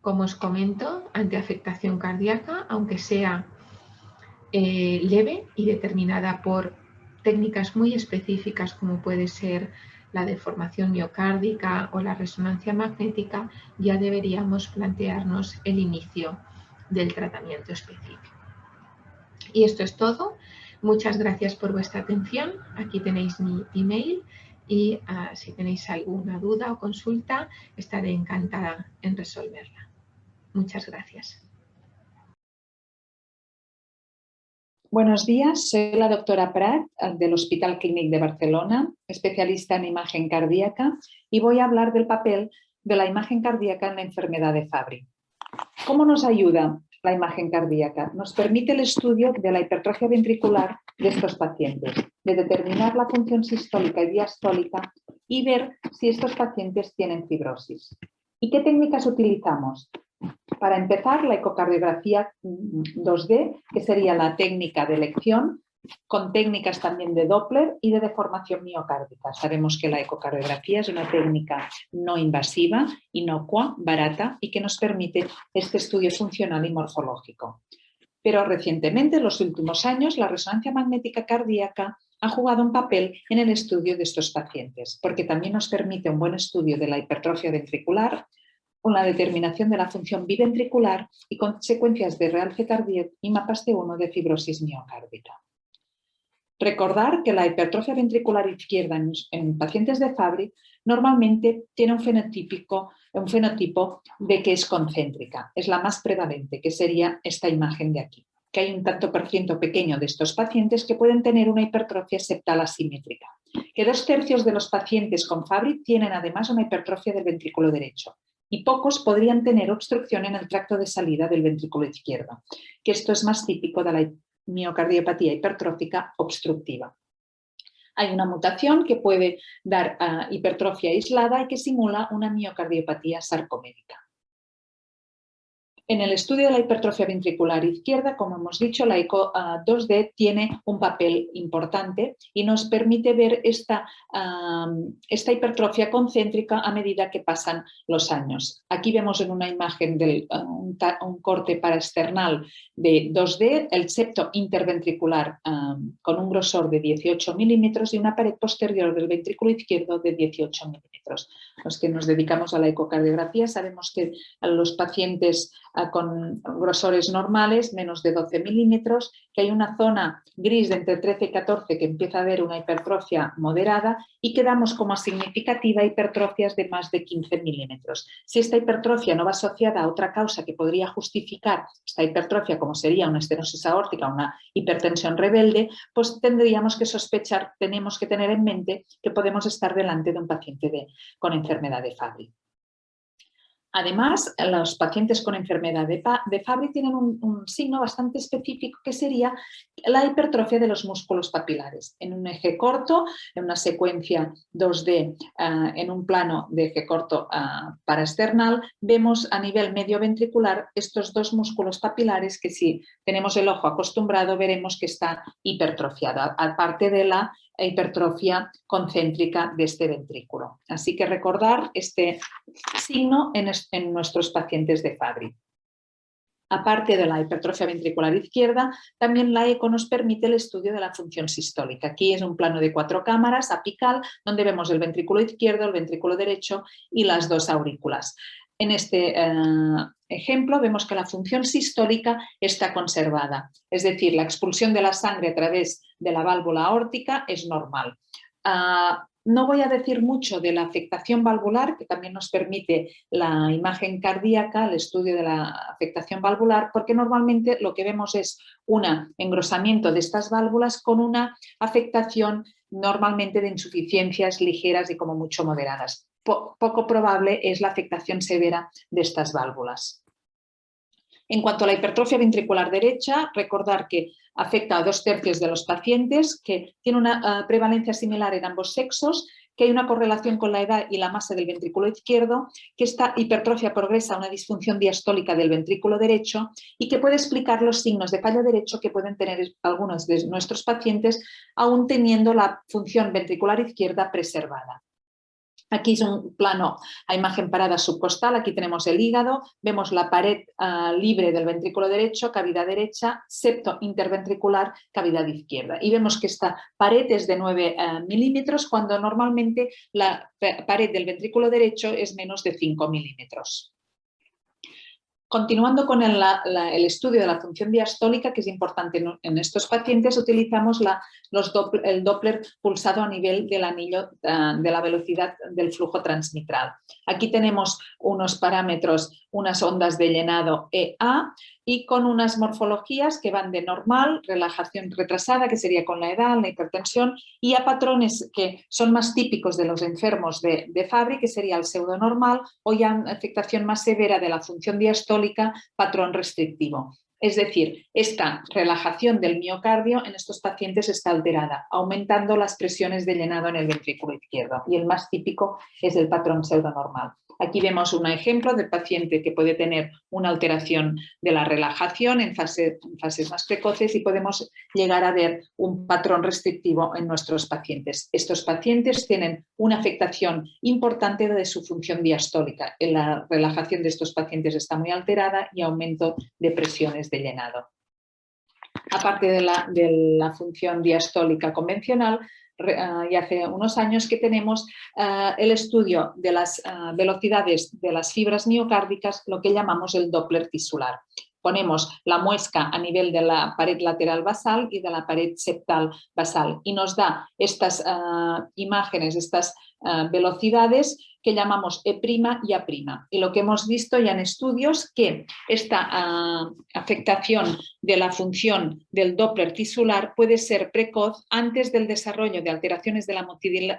Como os comento, ante afectación cardíaca, aunque sea leve y determinada por técnicas muy específicas como puede ser la deformación miocárdica o la resonancia magnética, ya deberíamos plantearnos el inicio del tratamiento específico. Y esto es todo. Muchas gracias por vuestra atención. Aquí tenéis mi email y si tenéis alguna duda o consulta, estaré encantada en resolverla. Muchas gracias. Buenos días, soy la doctora Prat del Hospital Clínic de Barcelona, especialista en imagen cardíaca, y voy a hablar del papel de la imagen cardíaca en la enfermedad de Fabry. ¿Cómo nos ayuda la imagen cardíaca? Nos permite el estudio de la hipertrofia ventricular de estos pacientes, de determinar la función sistólica y diastólica y ver si estos pacientes tienen fibrosis. ¿Y qué técnicas utilizamos? Para empezar, la ecocardiografía 2D, que sería la técnica de elección, con técnicas también de Doppler y de deformación miocárdica. Sabemos que la ecocardiografía es una técnica no invasiva, inocua, barata y que nos permite este estudio funcional y morfológico. Pero recientemente, en los últimos años, la resonancia magnética cardíaca ha jugado un papel en el estudio de estos pacientes, porque también nos permite un buen estudio de la hipertrofia ventricular, con la determinación de la función biventricular y consecuencias de realce cardíaco y mapas T1 de fibrosis miocárdica. Recordar que la hipertrofia ventricular izquierda en pacientes de Fabry normalmente tiene un fenotipo de que es concéntrica, es la más prevalente, que sería esta imagen de aquí, que hay un tanto por ciento pequeño de estos pacientes que pueden tener una hipertrofia septal asimétrica. que 2/3 de los pacientes con Fabry tienen además una hipertrofia del ventrículo derecho y pocos podrían tener obstrucción en el tracto de salida del ventrículo izquierdo, que esto es más típico de la miocardiopatía hipertrófica obstructiva. Hay una mutación que puede dar hipertrofia aislada y que simula una miocardiopatía sarcomédica. En el estudio de la hipertrofia ventricular izquierda, como hemos dicho, la ECO 2D tiene un papel importante y nos permite ver esta hipertrofia concéntrica a medida que pasan los años. Aquí vemos en una imagen un corte paraesternal de 2D, el septo interventricular con un grosor de 18 milímetros y una pared posterior del ventrículo izquierdo de 18 milímetros. Los que nos dedicamos a la ecocardiografía sabemos que a los pacientes con grosores normales, menos de 12 milímetros, que hay una zona gris de entre 13 y 14 que empieza a haber una hipertrofia moderada y que damos como significativa hipertrofias de más de 15 milímetros. Si esta hipertrofia no va asociada a otra causa que podría justificar esta hipertrofia, como sería una estenosis aórtica, una hipertensión rebelde, pues tendríamos que sospechar, tenemos que tener en mente que podemos estar delante de un paciente con enfermedad de Fabry. Además, los pacientes con enfermedad de Fabry tienen un signo bastante específico que sería la hipertrofia de los músculos papilares. En un eje corto, en una secuencia 2D, en un plano de eje corto paraesternal, vemos a nivel medio ventricular estos dos músculos papilares que si tenemos el ojo acostumbrado veremos que está hipertrofiado, aparte de la hipertrofia concéntrica de este ventrículo. Así que recordar este signo en nuestros pacientes de Fabry. Aparte de la hipertrofia ventricular izquierda, también la ECO nos permite el estudio de la función sistólica. Aquí es un plano de 4 cámaras apical donde vemos el ventrículo izquierdo, el ventrículo derecho y las dos aurículas. En este ejemplo vemos que la función sistólica está conservada, es decir, la expulsión de la sangre a través de la válvula aórtica es normal. No voy a decir mucho de la afectación valvular, que también nos permite la imagen cardíaca, el estudio de la afectación valvular, porque normalmente lo que vemos es un engrosamiento de estas válvulas con una afectación normalmente de insuficiencias ligeras y como mucho moderadas. Poco probable es la afectación severa de estas válvulas. En cuanto a la hipertrofia ventricular derecha, recordar que afecta a 2/3 de los pacientes, que tiene una prevalencia similar en ambos sexos, que hay una correlación con la edad y la masa del ventrículo izquierdo, que esta hipertrofia progresa a una disfunción diastólica del ventrículo derecho y que puede explicar los signos de fallo derecho que pueden tener algunos de nuestros pacientes, aún teniendo la función ventricular izquierda preservada. Aquí es un plano a imagen parada subcostal, aquí tenemos el hígado, vemos la pared libre del ventrículo derecho, cavidad derecha, septo interventricular, cavidad izquierda. Y vemos que esta pared es de 9 milímetros cuando normalmente la pared del ventrículo derecho es menos de 5 milímetros. Continuando con el estudio de la función diastólica, que es importante en estos pacientes, utilizamos el Doppler pulsado a nivel del anillo de la velocidad del flujo transmitral. Aquí tenemos unos parámetros, unas ondas de llenado EA y con unas morfologías que van de normal, relajación retrasada, que sería con la edad, la hipertensión, y a patrones que son más típicos de los enfermos de Fabry, que sería el pseudonormal, o ya afectación más severa de la función diastólica, patrón restrictivo. Es decir, esta relajación del miocardio en estos pacientes está alterada, aumentando las presiones de llenado en el ventrículo izquierdo, y el más típico es el patrón pseudonormal. Aquí vemos un ejemplo de paciente que puede tener una alteración de la relajación en fases más precoces y podemos llegar a ver un patrón restrictivo en nuestros pacientes. Estos pacientes tienen una afectación importante de su función diastólica. La relajación de estos pacientes está muy alterada y aumento de presiones de llenado. Aparte de la función diastólica convencional, y hace unos años que tenemos el estudio de las velocidades de las fibras miocárdicas, lo que llamamos el Doppler tisular. Ponemos la muesca a nivel de la pared lateral basal y de la pared septal basal y nos da estas imágenes, estas velocidades que llamamos E' y A'. Y lo que hemos visto ya en estudios que esta afectación de la función del Doppler tisular puede ser precoz antes del desarrollo de alteraciones de la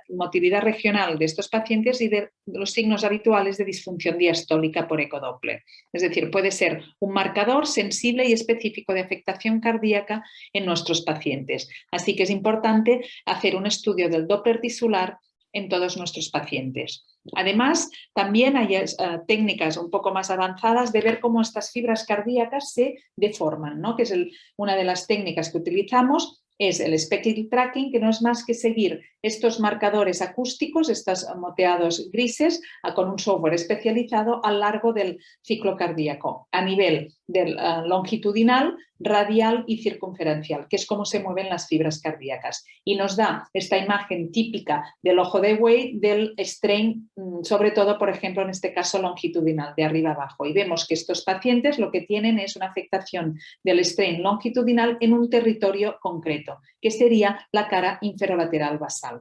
motilidad regional de estos pacientes y de los signos habituales de disfunción diastólica por ecodoppler. Es decir, puede ser un marcador sensible y específico de afectación cardíaca en nuestros pacientes. Así que es importante hacer un estudio del Doppler tisular en todos nuestros pacientes. Además, también hay técnicas un poco más avanzadas de ver cómo estas fibras cardíacas se deforman, ¿no? Que es una de las técnicas que utilizamos, es el speckle tracking, que no es más que seguir estos marcadores acústicos, estos moteados grises, con un software especializado a lo largo del ciclo cardíaco, a nivel del longitudinal, radial y circunferencial, que es cómo se mueven las fibras cardíacas. Y nos da esta imagen típica del ojo de buey, del strain, sobre todo, por ejemplo, en este caso longitudinal, de arriba abajo. Y vemos que estos pacientes lo que tienen es una afectación del strain longitudinal en un territorio concreto, que sería la cara inferolateral basal.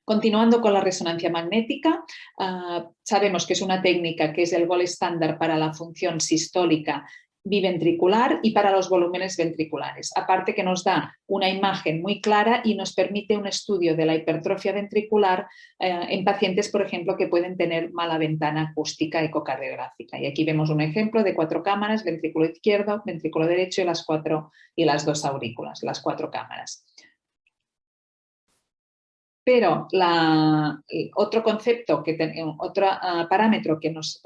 Continuando con la resonancia magnética, sabemos que es una técnica que es el gold estándar para la función sistólica biventricular y para los volúmenes ventriculares. Aparte que nos da una imagen muy clara y nos permite un estudio de la hipertrofia ventricular en pacientes, por ejemplo, que pueden tener mala ventana acústica ecocardiográfica. Y aquí vemos un ejemplo de 4 cámaras, ventrículo izquierdo, ventrículo derecho y las 2 aurículas, las 4 cámaras. Pero otro concepto, otro parámetro que nos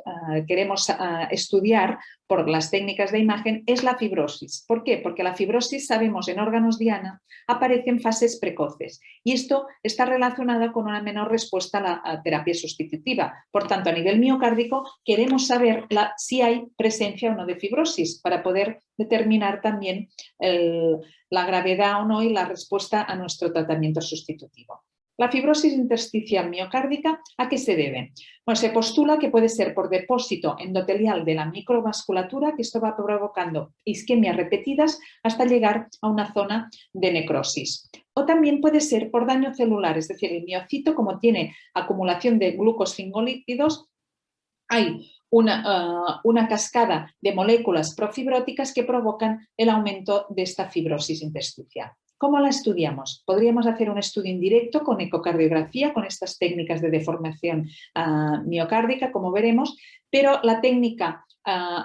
queremos estudiar por las técnicas de imagen es la fibrosis. ¿Por qué? Porque la fibrosis, sabemos, en órganos diana aparece en fases precoces y esto está relacionado con una menor respuesta a la terapia sustitutiva. Por tanto, a nivel miocárdico queremos saber si hay presencia o no de fibrosis para poder determinar también la gravedad o no y la respuesta a nuestro tratamiento sustitutivo. La fibrosis intersticial miocárdica, ¿a qué se debe? Bueno, se postula que puede ser por depósito endotelial de la microvasculatura, que esto va provocando isquemias repetidas hasta llegar a una zona de necrosis. O también puede ser por daño celular, es decir, el miocito, como tiene acumulación de glucosfingolípidos, hay una cascada de moléculas profibróticas que provocan el aumento de esta fibrosis intersticial. ¿Cómo la estudiamos? Podríamos hacer un estudio indirecto con ecocardiografía, con estas técnicas de deformación miocárdica, como veremos, pero la técnica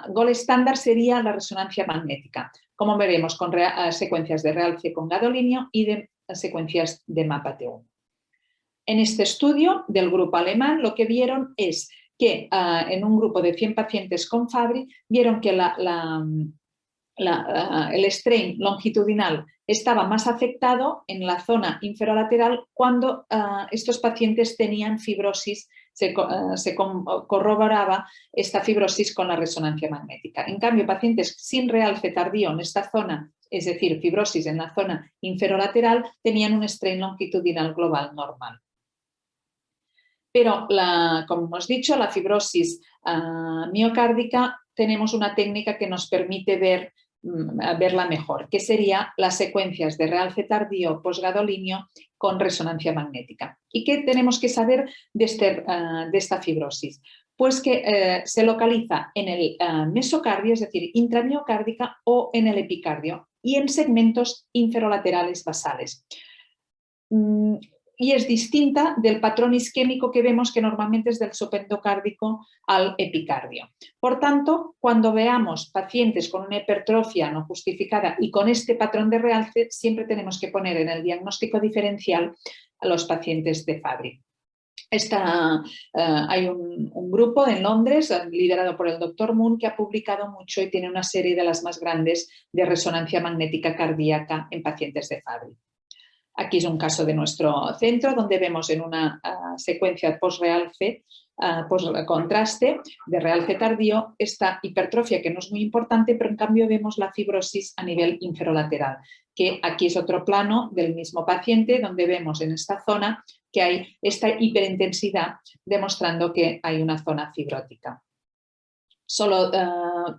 gold estándar sería la resonancia magnética, como veremos con secuencias de realce con gadolinio y de secuencias de MAPAT1. En este estudio del grupo alemán lo que vieron es que en un grupo de 100 pacientes con Fabry vieron que el strain longitudinal estaba más afectado en la zona inferolateral cuando estos pacientes tenían fibrosis, se corroboraba esta fibrosis con la resonancia magnética. En cambio, pacientes sin realce tardío en esta zona, es decir, fibrosis en la zona inferolateral, tenían un strain longitudinal global normal. Pero, como hemos dicho, la fibrosis miocárdica tenemos una técnica que nos permite verla mejor, que sería las secuencias de realce tardío posgadolinio con resonancia magnética. ¿Y qué tenemos que saber de esta fibrosis? Pues que se localiza en el mesocardio, es decir, intramiocárdica o en el epicardio y en segmentos inferolaterales basales. Y es distinta del patrón isquémico que vemos que normalmente es del subendocárdico al epicardio. Por tanto, cuando veamos pacientes con una hipertrofia no justificada y con este patrón de realce, siempre tenemos que poner en el diagnóstico diferencial a los pacientes de Fabry. Hay un grupo en Londres liderado por el Dr. Moon que ha publicado mucho y tiene una serie de las más grandes de resonancia magnética cardíaca en pacientes de Fabry. Aquí es un caso de nuestro centro donde vemos en una secuencia post-realce, post-contraste de realce tardío, esta hipertrofia que no es muy importante, pero en cambio vemos la fibrosis a nivel inferolateral, que aquí es otro plano del mismo paciente donde vemos en esta zona que hay esta hiperintensidad demostrando que hay una zona fibrótica. Solo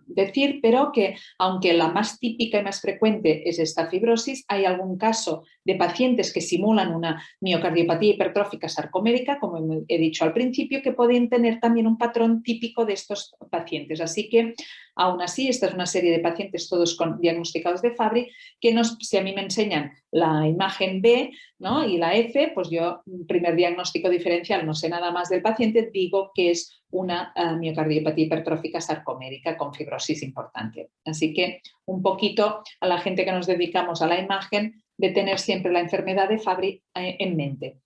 decir, pero que aunque la más típica y más frecuente es esta fibrosis, hay algún caso de pacientes que simulan una miocardiopatía hipertrófica sarcomérica, como he dicho al principio, que pueden tener también un patrón típico de estos pacientes. Así que, aún así, esta es una serie de pacientes todos diagnosticados de Fabry, que si a mí me enseñan la imagen B, ¿no?, y la F, pues yo, primer diagnóstico diferencial, no sé nada más del paciente, digo que es una miocardiopatía hipertrófica sarcomérica con fibrosis importante. Así que un poquito a la gente que nos dedicamos a la imagen, de tener siempre la enfermedad de Fabry en mente.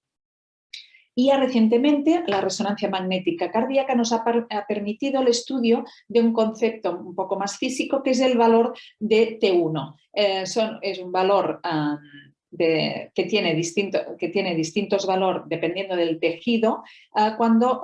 Y recientemente la resonancia magnética cardíaca nos ha permitido el estudio de un concepto un poco más físico, que es el valor de T1. Es un valor que tiene distintos valores dependiendo del tejido cuando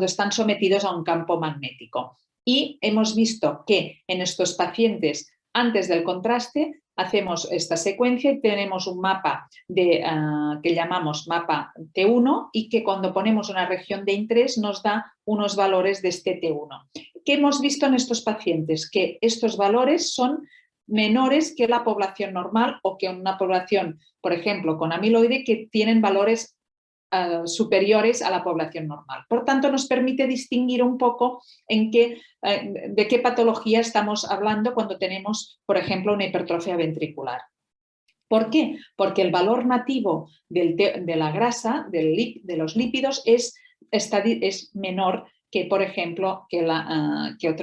están sometidos a un campo magnético. Y hemos visto que en estos pacientes, antes del contraste, hacemos esta secuencia y tenemos un mapa que llamamos mapa T1 y que cuando ponemos una región de interés nos da unos valores de este T1. ¿Qué hemos visto en estos pacientes? Que estos valores son menores que la población normal o que una población, por ejemplo, con amiloide, que tienen valores superiores a la población normal. Por tanto, nos permite distinguir un poco de qué patología estamos hablando cuando tenemos, por ejemplo, una hipertrofia ventricular. ¿Por qué? Porque el valor nativo de la grasa, de los lípidos, es menor que, por ejemplo, de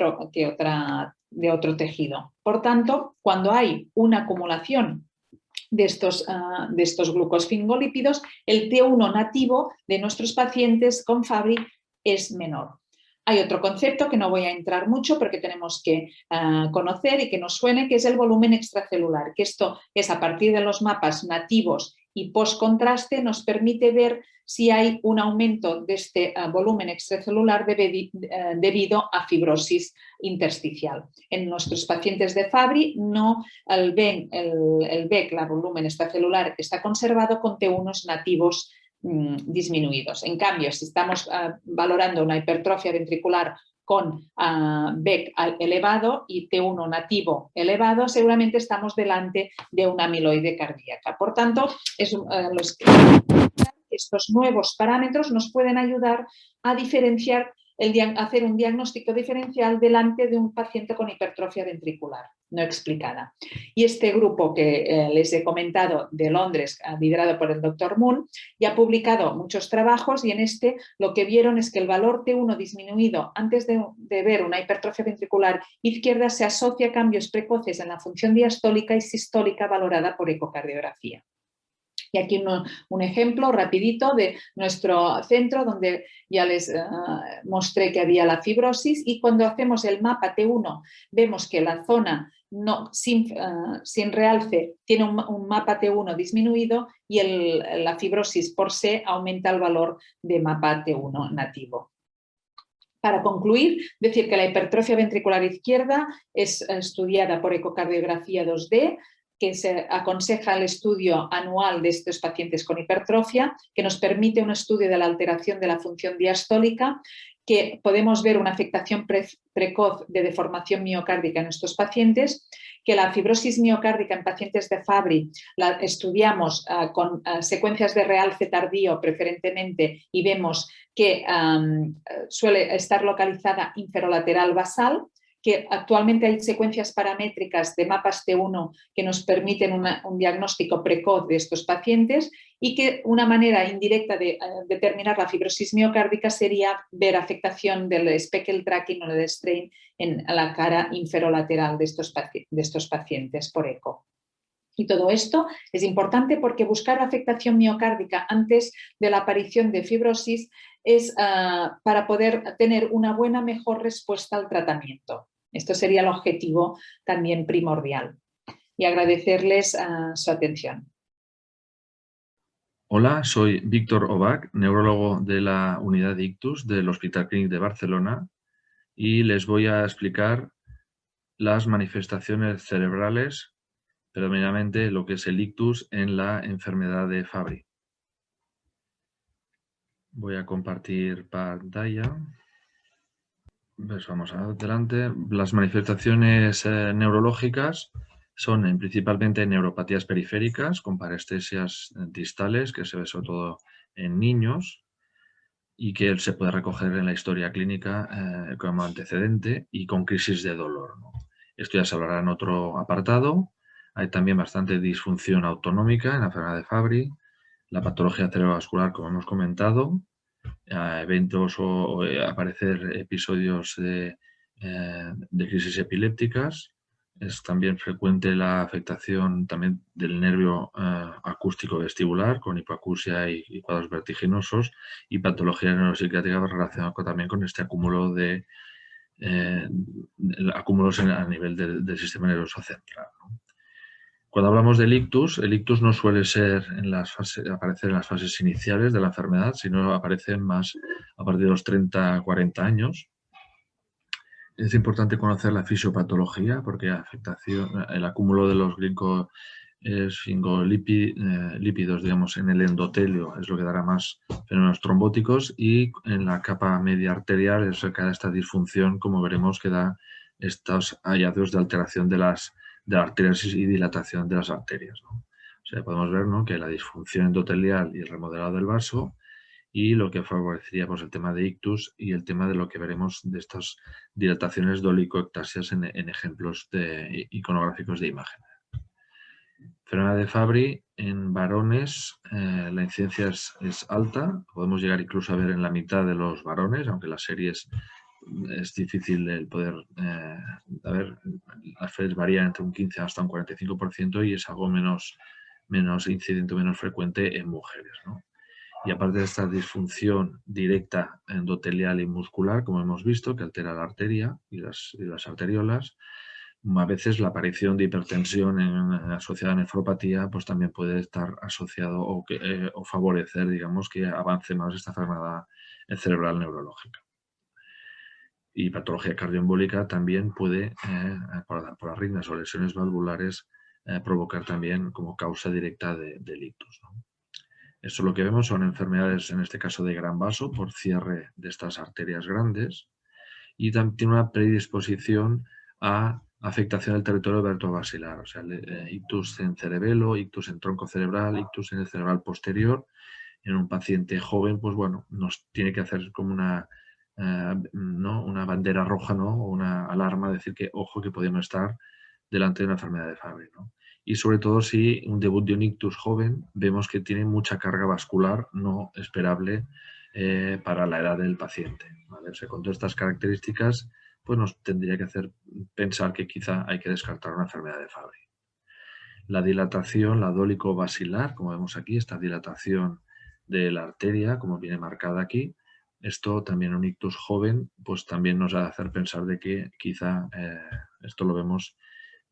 otro tejido. Por tanto, cuando hay una acumulación de estos glucosfingolípidos, el T1 nativo de nuestros pacientes con Fabry es menor. Hay otro concepto que no voy a entrar mucho, pero que tenemos que conocer y que nos suene, que es el volumen extracelular, que esto es a partir de los mapas nativos y post-contraste, nos permite ver si hay un aumento de este volumen extracelular debido a fibrosis intersticial. En nuestros pacientes de Fabry, el BEC, el volumen extracelular, está conservado con T1 nativos disminuidos. En cambio, si estamos valorando una hipertrofia ventricular con BEC elevado y T1 nativo elevado, seguramente estamos delante de una amiloide cardíaca. Por tanto, estos nuevos parámetros nos pueden ayudar a diferenciar, hacer un diagnóstico diferencial delante de un paciente con hipertrofia ventricular no explicada. Y este grupo que les he comentado de Londres, liderado por el Dr. Moon, ya ha publicado muchos trabajos y en lo que vieron es que el valor T1 disminuido antes de ver una hipertrofia ventricular izquierda se asocia a cambios precoces en la función diastólica y sistólica valorada por ecocardiografía. Y aquí un ejemplo rapidito de nuestro centro donde ya les mostré que había la fibrosis y cuando hacemos el mapa T1 vemos que la zona sin realce tiene un mapa T1 disminuido y la fibrosis por C aumenta el valor de mapa T1 nativo. Para concluir, decir que la hipertrofia ventricular izquierda es estudiada por ecocardiografía 2D, que se aconseja el estudio anual de estos pacientes con hipertrofia, que nos permite un estudio de la alteración de la función diastólica, que podemos ver una afectación precoz de deformación miocárdica en estos pacientes, que la fibrosis miocárdica en pacientes de Fabry la estudiamos con secuencias de realce tardío preferentemente y vemos que suele estar localizada inferolateral basal, que actualmente hay secuencias paramétricas de mapas T1 que nos permiten un diagnóstico precoz de estos pacientes y que una manera indirecta de determinar la fibrosis miocárdica sería ver afectación del speckle tracking o del strain en la cara inferolateral de estos pacientes por eco. Y todo esto es importante porque buscar afectación miocárdica antes de la aparición de fibrosis es para poder tener una mejor respuesta al tratamiento. Esto sería el objetivo también primordial. Y agradecerles su atención. Hola, soy Víctor Obac, neurólogo de la unidad de ictus del Hospital Clínic de Barcelona y les voy a explicar las manifestaciones cerebrales, predominantemente lo que es el ictus en la enfermedad de Fabry. Voy a compartir pantalla. Pues vamos adelante. Las manifestaciones neurológicas son principalmente neuropatías periféricas con parestesias distales, que se ve sobre todo en niños y que se puede recoger en la historia clínica como antecedente y con crisis de dolor, ¿no? Esto ya se hablará en otro apartado. Hay también bastante disfunción autonómica en la enfermedad de Fabry, la patología cerebrovascular, como hemos comentado, eventos o aparecer episodios de crisis epilépticas. Es también frecuente la afectación también del nervio acústico vestibular con hipoacusia y cuadros vertiginosos y patología neuropsiquiátrica relacionada también con este acúmulo de acúmulos a nivel del sistema nervioso central, ¿no? Cuando hablamos del ictus, el ictus no suele ser aparecer en las fases iniciales de la enfermedad, sino aparece más a partir de los 30-40 años. Es importante conocer la fisiopatología porque el acúmulo de los lípidos, digamos, en el endotelio es lo que dará más fenómenos trombóticos y en la capa media arterial es cerca de esta disfunción, como veremos, que da estos hallazgos de alteración de la arteriosis y dilatación de las arterias, ¿no? O sea, podemos ver, ¿no?, que la disfunción endotelial y el remodelado del vaso y lo que favorecería, pues, el tema de ictus y el tema de lo que veremos de estas dilataciones dolicoectasias en ejemplos iconográficos de imagen. Enfermedad de Fabry en varones, la incidencia es alta, podemos llegar incluso a ver en la mitad de los varones, aunque las series es difícil el poder, las series varían entre un 15 hasta un 45% y es algo menos incidente, menos frecuente en mujeres, ¿no? Y aparte de esta disfunción directa endotelial y muscular, como hemos visto, que altera la arteria y las arteriolas, a veces la aparición de hipertensión asociada a nefropatía pues también puede estar asociado o favorecer, digamos, que avance más esta enfermedad cerebral neurológica. Y patología cardioembólica también puede, por arritmias o lesiones valvulares, provocar también como causa directa del ictus, ¿no? Esto lo que vemos son enfermedades, en este caso de gran vaso, por cierre de estas arterias grandes, y también tiene una predisposición a afectación del territorio vertebrovascular, o sea, ictus en cerebelo, ictus en tronco cerebral, ictus en el cerebral posterior. En un paciente joven, pues bueno, nos tiene que hacer como una bandera roja, ¿no?, o una alarma, decir que, ojo, que podemos estar delante de una enfermedad de Fabry, ¿no? Y sobre todo si un debut de un ictus joven vemos que tiene mucha carga vascular no esperable para la edad del paciente, ¿vale? O sea, con todas estas características, pues nos tendría que hacer pensar que quizá hay que descartar una enfermedad de Fabry. La dilatación, la dólico-basilar, como vemos aquí, esta dilatación de la arteria, como viene marcada aquí, esto también un ictus joven, pues también nos va a hacer pensar de que quizá esto lo vemos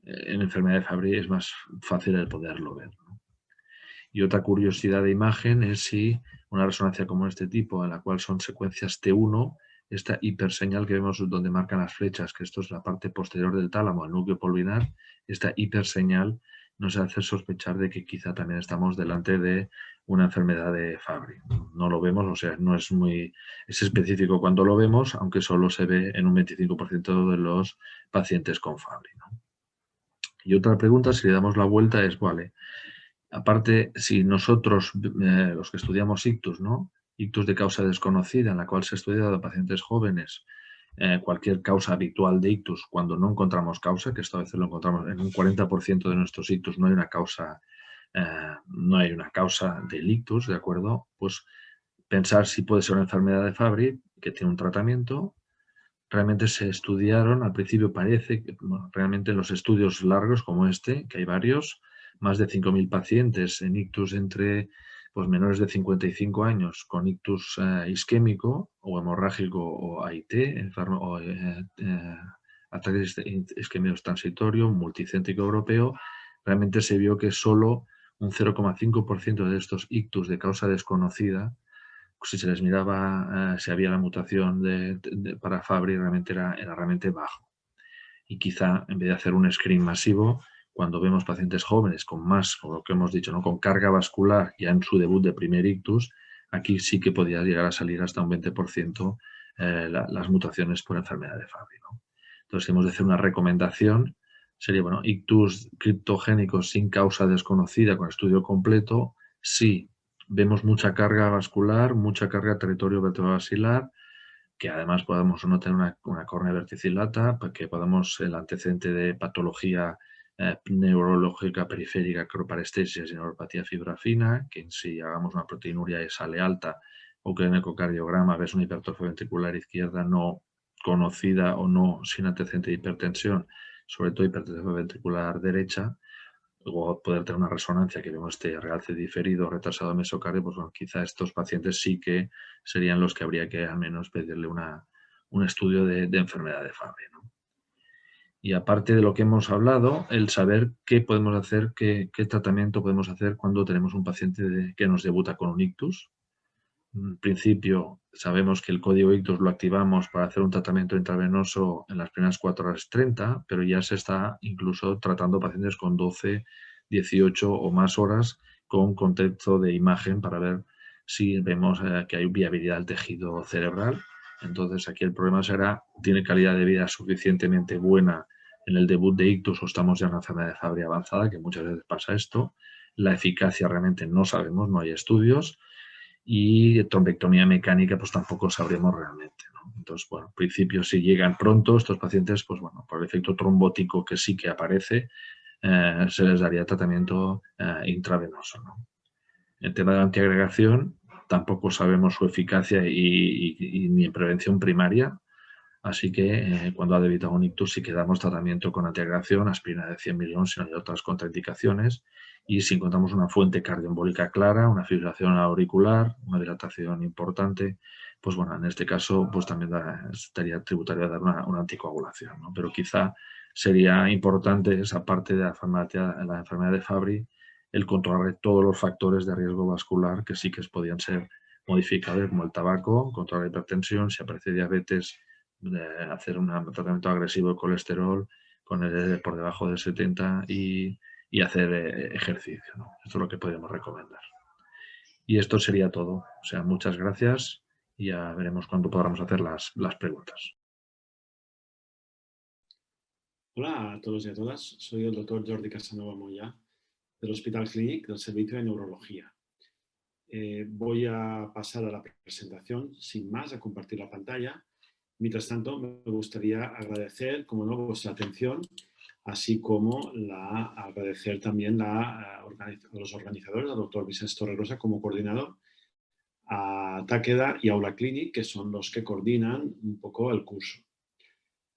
en enfermedad de Fabry, es más fácil el poderlo ver, ¿no? Y otra curiosidad de imagen es si una resonancia como este tipo, en la cual son secuencias T1, esta hiperseñal que vemos donde marcan las flechas, que esto es la parte posterior del tálamo, el núcleo pulvinar, esta hiperseñal nos hace sospechar de que quizá también estamos delante de una enfermedad de Fabry. No lo vemos, o sea, no es es específico cuando lo vemos, aunque solo se ve en un 25% de los pacientes con Fabry, ¿no? Y otra pregunta, si le damos la vuelta, es, vale, aparte, si nosotros, los que estudiamos ictus, ¿no?, ictus de causa desconocida, en la cual se ha estudiado a pacientes jóvenes, cualquier causa habitual de ictus, cuando no encontramos causa, que esto a veces lo encontramos en un 40% de nuestros ictus, no hay una causa del ictus, ¿de acuerdo? Pues pensar si puede ser una enfermedad de Fabry, que tiene un tratamiento. Realmente se estudiaron, al principio parece que, bueno, realmente en los estudios largos como este, que hay varios, más de 5.000 pacientes en ictus entre pues, menores de 55 años con ictus isquémico o hemorrágico o AIT, ataques isquémicos transitorios, multicéntrico europeo, realmente se vio que solo un 0,5% de estos ictus de causa desconocida, si se les miraba si había la mutación para Fabry, realmente era realmente bajo. Y quizá en vez de hacer un screen masivo, cuando vemos pacientes jóvenes con más, como lo que hemos dicho, ¿no?, con carga vascular ya en su debut de primer ictus, aquí sí que podía llegar a salir hasta un 20% las mutaciones por enfermedad de Fabry, ¿no? Entonces, si hemos de hacer una recomendación, sería, bueno, ictus criptogénicos sin causa desconocida con estudio completo, sí vemos mucha carga vascular, mucha carga territorio vertebral-basilar, que además podamos o no tener una córnea verticillata, para que podamos el antecedente de patología neurológica periférica, acroparestesias y neuropatía fibra fina, que si hagamos una proteinuria y sale alta, o que en el ecocardiograma ves una hipertrofia ventricular izquierda no conocida o no sin antecedente de hipertensión, sobre todo hipertensión ventricular derecha, o poder tener una resonancia que vemos este realce diferido o retrasado de mesocardio, pues bueno, quizá estos pacientes sí que serían los que habría que al menos pedirle un estudio de enfermedad de Fabry, ¿no? Y aparte de lo que hemos hablado, el saber qué podemos hacer, qué tratamiento podemos hacer cuando tenemos un paciente que nos debuta con un ictus. En principio, sabemos que el código ictus lo activamos para hacer un tratamiento intravenoso en las primeras 4 horas 30, pero ya se está incluso tratando pacientes con 12, 18 o más horas con contexto de imagen para ver si vemos que hay viabilidad del tejido cerebral. Entonces, aquí el problema será, ¿tiene calidad de vida suficientemente buena en el debut de ictus o estamos ya en una enfermedad de Fabry avanzada, que muchas veces pasa esto? La eficacia realmente no sabemos, no hay estudios. Y trombectomía mecánica pues tampoco sabremos realmente, ¿no? Entonces, bueno, en principio si llegan pronto estos pacientes, pues bueno, por el efecto trombótico que sí que aparece, se les daría tratamiento intravenoso, ¿no? El tema de la antiagregación tampoco sabemos su eficacia y ni en prevención primaria, así que cuando ha debutado un ictus sí que damos tratamiento con antiagregación, aspirina de 100 miligramos si no hay otras contraindicaciones, y si encontramos una fuente cardioembólica clara, una fibrilación auricular, una dilatación importante, pues bueno, en este caso pues también estaría tributario a dar una anticoagulación, ¿no? Pero quizá sería importante esa parte de la enfermedad de Fabry, el controlar todos los factores de riesgo vascular que sí que podían ser modificables, como el tabaco, controlar la hipertensión, si aparece diabetes, hacer un tratamiento agresivo de colesterol con el por debajo de 70 y hacer ejercicio, ¿no? Esto es lo que podemos recomendar. Y esto sería todo. O sea, muchas gracias y ya veremos cuándo podamos hacer las preguntas. Hola a todos y a todas. Soy el doctor Jordi Casanova Moya del Hospital Clínic del Servicio de Neurología. Voy a pasar a la presentación sin más, a compartir la pantalla. Mientras tanto, me gustaría agradecer, como no, vuestra atención, así como agradecer también a los organizadores, al doctor Vicente Torregrosa como coordinador, a Takeda y Aula Clinic, que son los que coordinan un poco el curso.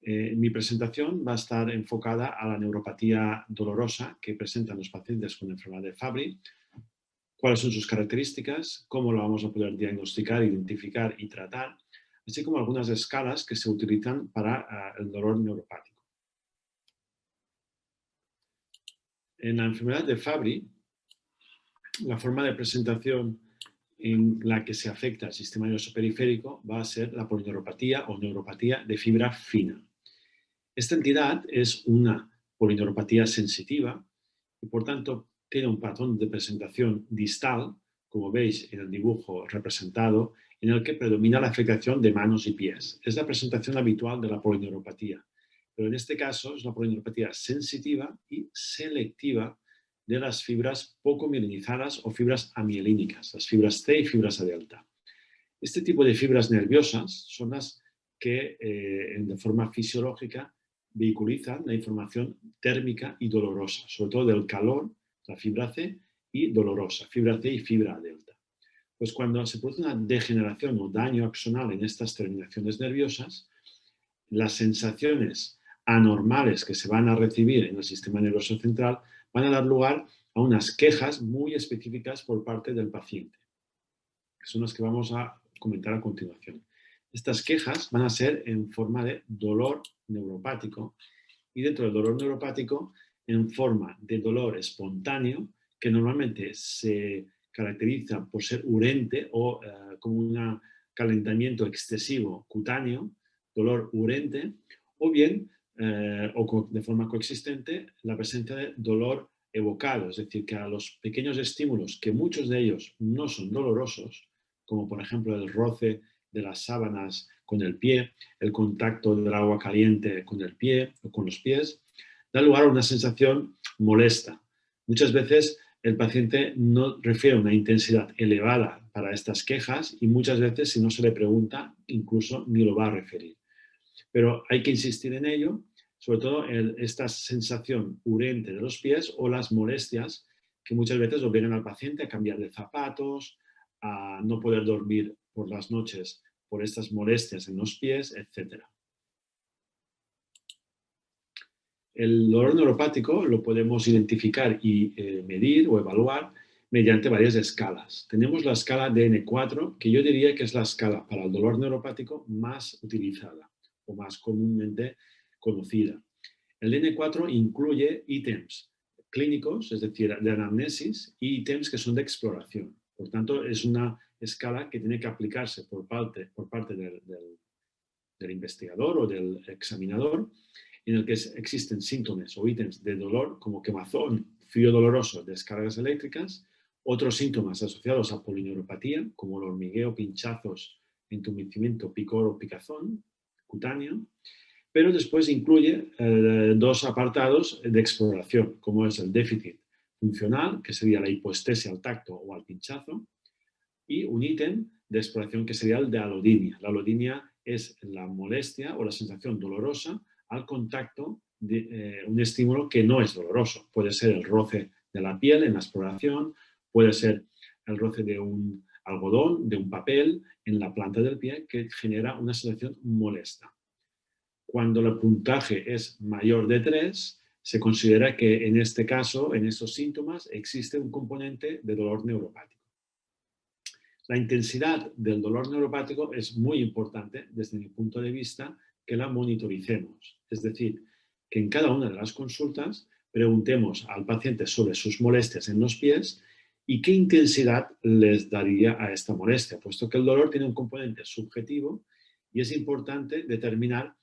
Mi presentación va a estar enfocada a la neuropatía dolorosa que presentan los pacientes con enfermedad de Fabry, cuáles son sus características, cómo lo vamos a poder diagnosticar, identificar y tratar, así como algunas escalas que se utilizan para el dolor neuropático. En la enfermedad de Fabry, la forma de presentación en la que se afecta el sistema nervioso periférico va a ser la polineuropatía o neuropatía de fibra fina. Esta entidad es una polineuropatía sensitiva y, por tanto, tiene un patrón de presentación distal, como veis en el dibujo representado, en el que predomina la afectación de manos y pies. Es la presentación habitual de la polineuropatía, pero en este caso es una polineuropatía sensitiva y selectiva de las fibras poco mielinizadas o fibras amielínicas, las fibras C y fibras A delta. Este tipo de fibras nerviosas son las que de forma fisiológica vehiculizan la información térmica y dolorosa, sobre todo del calor, la fibra C, y dolorosa, fibra C y fibra A delta. Pues cuando se produce una degeneración o daño axonal en estas terminaciones nerviosas, las sensaciones anormales que se van a recibir en el sistema nervioso central van a dar lugar a unas quejas muy específicas por parte del paciente, que son las que vamos a comentar a continuación. Estas quejas van a ser en forma de dolor neuropático y dentro del dolor neuropático en forma de dolor espontáneo que normalmente se caracteriza por ser urente o como un calentamiento excesivo cutáneo, dolor urente, o bien, o de forma coexistente, la presencia de dolor evocado, es decir, que a los pequeños estímulos, que muchos de ellos no son dolorosos, como por ejemplo el roce de las sábanas con el pie, el contacto del agua caliente con el pie o con los pies, da lugar a una sensación molesta. Muchas veces el paciente no refiere una intensidad elevada para estas quejas y muchas veces, si no se le pregunta, incluso ni lo va a referir. Pero hay que insistir en ello, sobre todo en esta sensación urente de los pies o las molestias que muchas veces obligan al paciente a cambiar de zapatos, a no poder dormir por las noches por estas molestias en los pies, etc. El dolor neuropático lo podemos identificar y medir o evaluar mediante varias escalas. Tenemos la escala DN4, que yo diría que es la escala para el dolor neuropático más utilizada o más comúnmente conocida. El DN4 incluye ítems clínicos, es decir, de anamnesis, y ítems que son de exploración. Por tanto, es una escala que tiene que aplicarse por parte del investigador o del examinador, en el que existen síntomas o ítems de dolor como quemazón, frío doloroso, descargas eléctricas, otros síntomas asociados a polineuropatía como el hormigueo, pinchazos, entumecimiento, picor o picazón cutáneo, pero después incluye dos apartados de exploración, como es el déficit funcional, que sería la hipoestesia al tacto o al pinchazo, y un ítem de exploración que sería el de alodinia. La alodinia es la molestia o la sensación dolorosa al contacto de un estímulo que no es doloroso. Puede ser el roce de la piel en la exploración, puede ser el roce de un algodón, de un papel en la planta del pie que genera una sensación molesta. Cuando el puntaje es mayor de 3, se considera que en este caso, en estos síntomas, existe un componente de dolor neuropático. La intensidad del dolor neuropático es muy importante desde mi punto de vista que la monitoricemos. Es decir, que en cada una de las consultas preguntemos al paciente sobre sus molestias en los pies y qué intensidad les daría a esta molestia, puesto que el dolor tiene un componente subjetivo y es importante determinar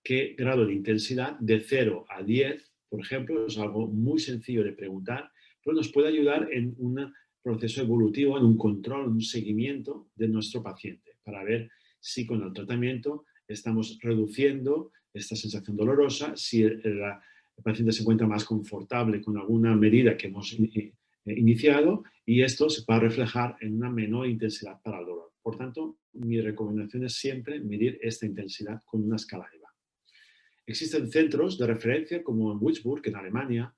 qué grado de intensidad de 0 a 10, por ejemplo, es algo muy sencillo de preguntar, pero nos puede ayudar en un proceso evolutivo, en un control, en un seguimiento de nuestro paciente, para ver si con el tratamiento estamos reduciendo esta sensación dolorosa, si el paciente se encuentra más confortable con alguna medida que hemos iniciado y esto se va a reflejar en una menor intensidad para el dolor. Por tanto, mi recomendación es siempre medir esta intensidad con una escala EVA. Existen centros de referencia como en Würzburg, en Alemania,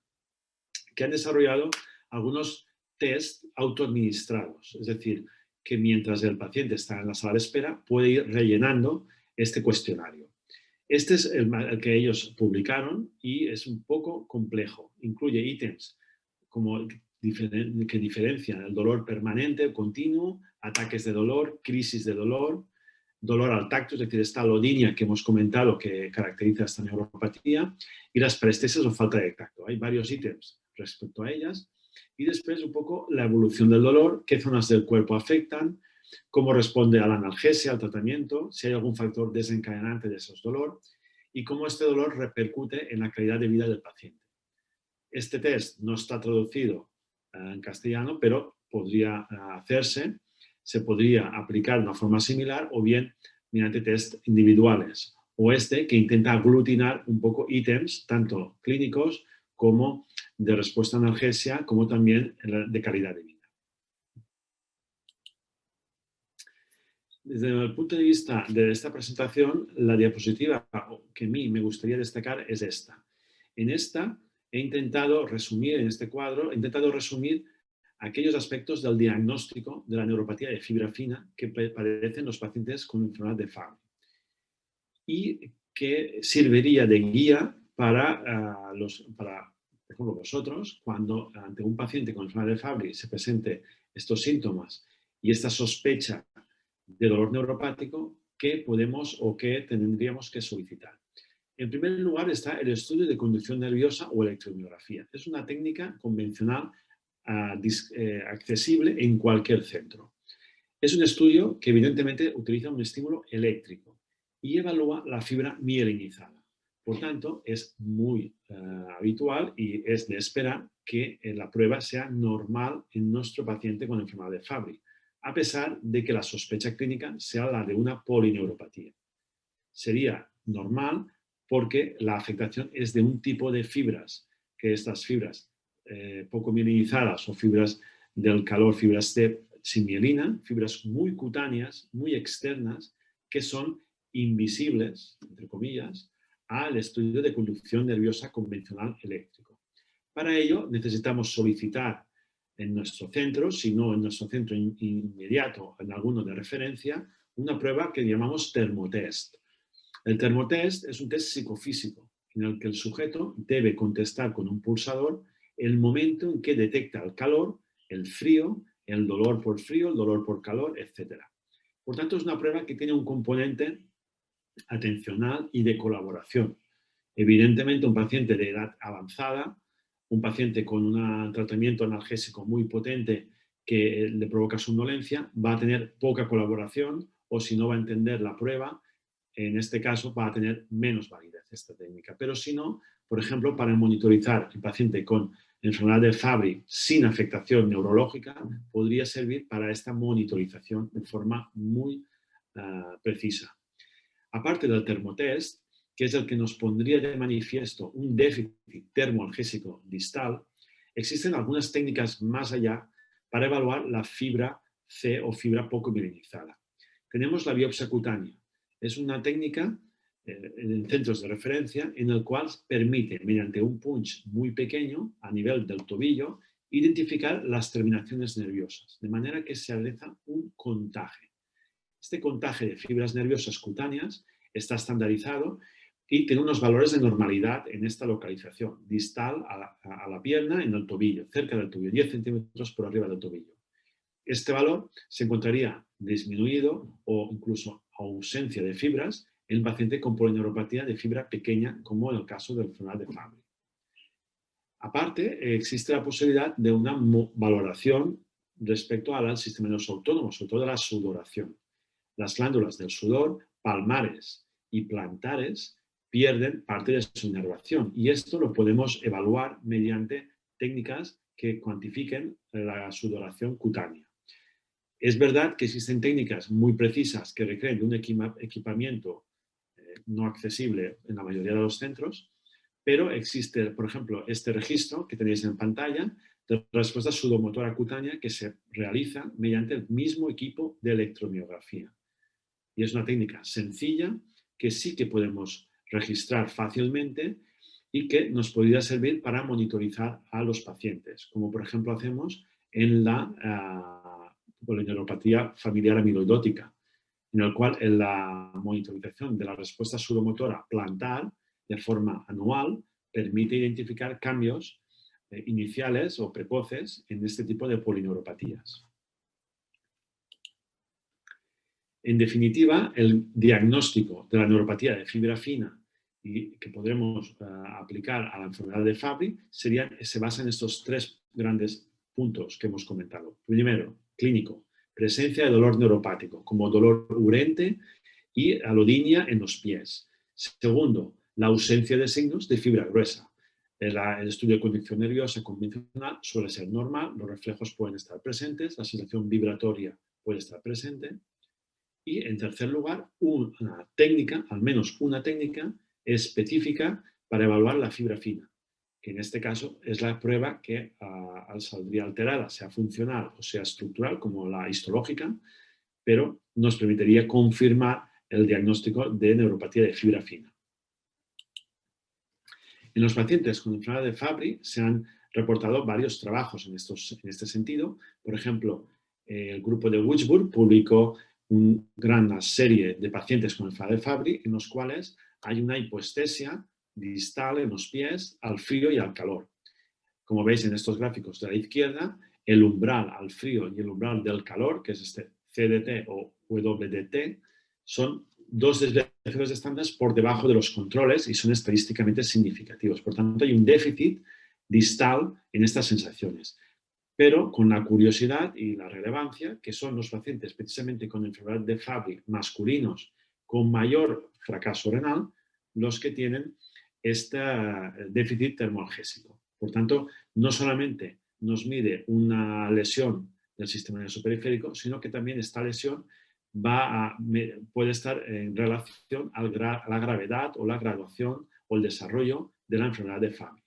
que han desarrollado algunos test autoadministrados, es decir, que mientras el paciente está en la sala de espera puede ir rellenando este cuestionario. Este es el que ellos publicaron y es un poco complejo. Incluye ítems como que diferencian el dolor permanente, continuo, ataques de dolor, crisis de dolor, dolor al tacto, es decir, esta alodinia que hemos comentado que caracteriza esta neuropatía, y las parestesias o falta de tacto. Hay varios ítems respecto a ellas. Y después un poco la evolución del dolor, qué zonas del cuerpo afectan, cómo responde a la analgesia, al tratamiento, si hay algún factor desencadenante de esos dolor y cómo este dolor repercute en la calidad de vida del paciente. Este test no está traducido en castellano, pero podría hacerse, se podría aplicar de una forma similar o bien mediante test individuales o este que intenta aglutinar un poco ítems, tanto clínicos como de respuesta a analgesia, como también de calidad de vida. Desde el punto de vista de esta presentación, la diapositiva que a mí me gustaría destacar es esta. En esta he intentado resumir, en este cuadro, he intentado resumir aquellos aspectos del diagnóstico de la neuropatía de fibra fina que padecen los pacientes con enfermedad de Fabry y que serviría de guía para, por ejemplo, vosotros, cuando ante un paciente con enfermedad de Fabry se presente estos síntomas y esta sospecha de dolor neuropático, ¿qué podemos o qué tendríamos que solicitar? En primer lugar está el estudio de conducción nerviosa o electromiografía. Es una técnica convencional accesible en cualquier centro. Es un estudio que evidentemente utiliza un estímulo eléctrico y evalúa la fibra mielinizada. Por tanto, es muy habitual y es de esperar que la prueba sea normal en nuestro paciente con enfermedad de Fabry. a pesar de que la sospecha clínica sea la de una polineuropatía. Sería normal porque la afectación es de un tipo de fibras, que estas fibras poco mielinizadas o fibras del calor, fibras sin mielina, fibras muy cutáneas, muy externas, que son invisibles, entre comillas, al estudio de conducción nerviosa convencional eléctrico. Para ello necesitamos solicitar en nuestro centro, si no en nuestro centro inmediato, en alguno de referencia, una prueba que llamamos termotest. El termotest es un test psicofísico en el que el sujeto debe contestar con un pulsador el momento en que detecta el calor, el frío, el dolor por frío, el dolor por calor, etc. Por tanto, es una prueba que tiene un componente atencional y de colaboración. Evidentemente, un paciente de edad avanzada, un paciente con un tratamiento analgésico muy potente que le provoca somnolencia, va a tener poca colaboración o si no va a entender la prueba, en este caso va a tener menos validez esta técnica. Pero si no, por ejemplo, para monitorizar el paciente con enfermedad de Fabry sin afectación neurológica, podría servir para esta monitorización de forma muy precisa. Aparte del termotest, que es el que nos pondría de manifiesto un déficit termoalgésico distal, existen algunas técnicas más allá para evaluar la fibra C o fibra poco mielinizada. Tenemos la biopsia cutánea. Es una técnica en centros de referencia en el cual permite, mediante un punch muy pequeño a nivel del tobillo, identificar las terminaciones nerviosas, de manera que se realiza un contaje. Este contaje de fibras nerviosas cutáneas está estandarizado y tiene unos valores de normalidad en esta localización, distal a la pierna, en el tobillo, cerca del tobillo, 10 centímetros por arriba del tobillo. Este valor se encontraría disminuido o incluso ausencia de fibras en el paciente con polineuropatía de fibra pequeña, como en el caso de la enfermedad de Fabry. Aparte, existe la posibilidad de una valoración respecto al sistema nervioso autónomo, sobre todo de la sudoración. Las glándulas del sudor, palmares y plantares, pierden parte de su inervación y esto lo podemos evaluar mediante técnicas que cuantifiquen la sudoración cutánea. Es verdad que existen técnicas muy precisas que requieren de un equipamiento no accesible en la mayoría de los centros, pero existe, por ejemplo, este registro que tenéis en pantalla de respuesta sudomotora cutánea que se realiza mediante el mismo equipo de electromiografía. Y es una técnica sencilla que sí que podemos registrar fácilmente y que nos podría servir para monitorizar a los pacientes, como por ejemplo hacemos en la polineuropatía familiar amiloidótica, en el cual en la monitorización de la respuesta sudomotora plantar de forma anual permite identificar cambios iniciales o precoces en este tipo de polineuropatías. En definitiva, el diagnóstico de la neuropatía de fibra fina y que podremos aplicar a la enfermedad de Fabry se basa en estos tres grandes puntos que hemos comentado. Primero, clínico, presencia de dolor neuropático, como dolor urente y alodinia en los pies. Segundo, la ausencia de signos de fibra gruesa. El estudio de conducción nerviosa convencional suele ser normal, los reflejos pueden estar presentes, la sensación vibratoria puede estar presente. Y en tercer lugar, una técnica, al menos una técnica específica para evaluar la fibra fina, que en este caso es la prueba que saldría alterada, sea funcional o sea estructural, como la histológica, pero nos permitiría confirmar el diagnóstico de neuropatía de fibra fina. En los pacientes con enfermedad de Fabry se han reportado varios trabajos en este sentido. Por ejemplo, el grupo de Würzburg publicó una gran serie de pacientes con enfermedad de Fabry en los cuales hay una hipoestesia distal en los pies al frío y al calor. Como veis en estos gráficos de la izquierda, el umbral al frío y el umbral del calor, que es este CDT o WDT, son dos desviaciones de estándares por debajo de los controles y son estadísticamente significativos. Por tanto, hay un déficit distal en estas sensaciones. Pero con la curiosidad y la relevancia que son los pacientes precisamente con enfermedad de Fabry masculinos con mayor fracaso renal los que tienen este déficit termoalgésico. Por tanto, no solamente nos mide una lesión del sistema nervioso periférico, sino que también esta lesión puede estar en relación a la gravedad o la graduación o el desarrollo de la enfermedad de Fabry.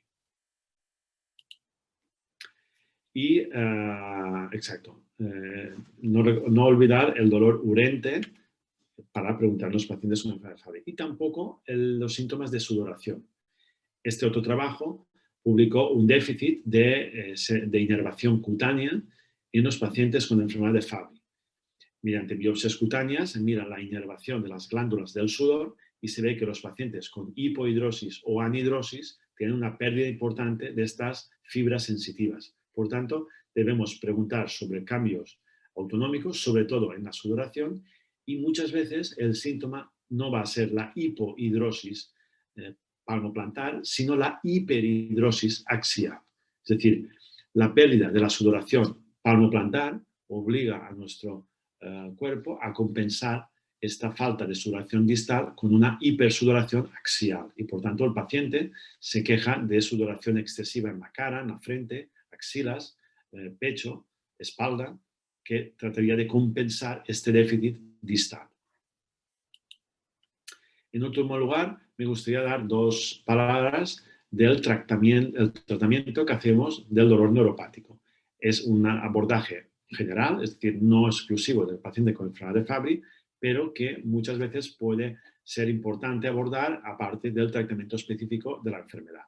Y, exacto, no olvidar el dolor urente para preguntar a los pacientes con enfermedad de Fabry. Y tampoco los síntomas de sudoración. Este otro trabajo publicó un déficit de inervación cutánea en los pacientes con enfermedad de Fabry. Mediante biopsias cutáneas se mira la inervación de las glándulas del sudor y se ve que los pacientes con hipohidrosis o anhidrosis tienen una pérdida importante de estas fibras sensitivas. Por tanto, debemos preguntar sobre cambios autonómicos, sobre todo en la sudoración, y muchas veces el síntoma no va a ser la hipohidrosis palmoplantar, sino la hiperhidrosis axial. Es decir, la pérdida de la sudoración palmoplantar obliga a nuestro cuerpo a compensar esta falta de sudoración distal con una hipersudoración axial y por tanto el paciente se queja de sudoración excesiva en la cara, en la frente, axilas, pecho, espalda, que trataría de compensar este déficit distal. En último lugar, me gustaría dar dos palabras del tratamiento que hacemos del dolor neuropático. Es un abordaje general, es decir, no exclusivo del paciente con enfermedad de Fabry, pero que muchas veces puede ser importante abordar aparte del tratamiento específico de la enfermedad.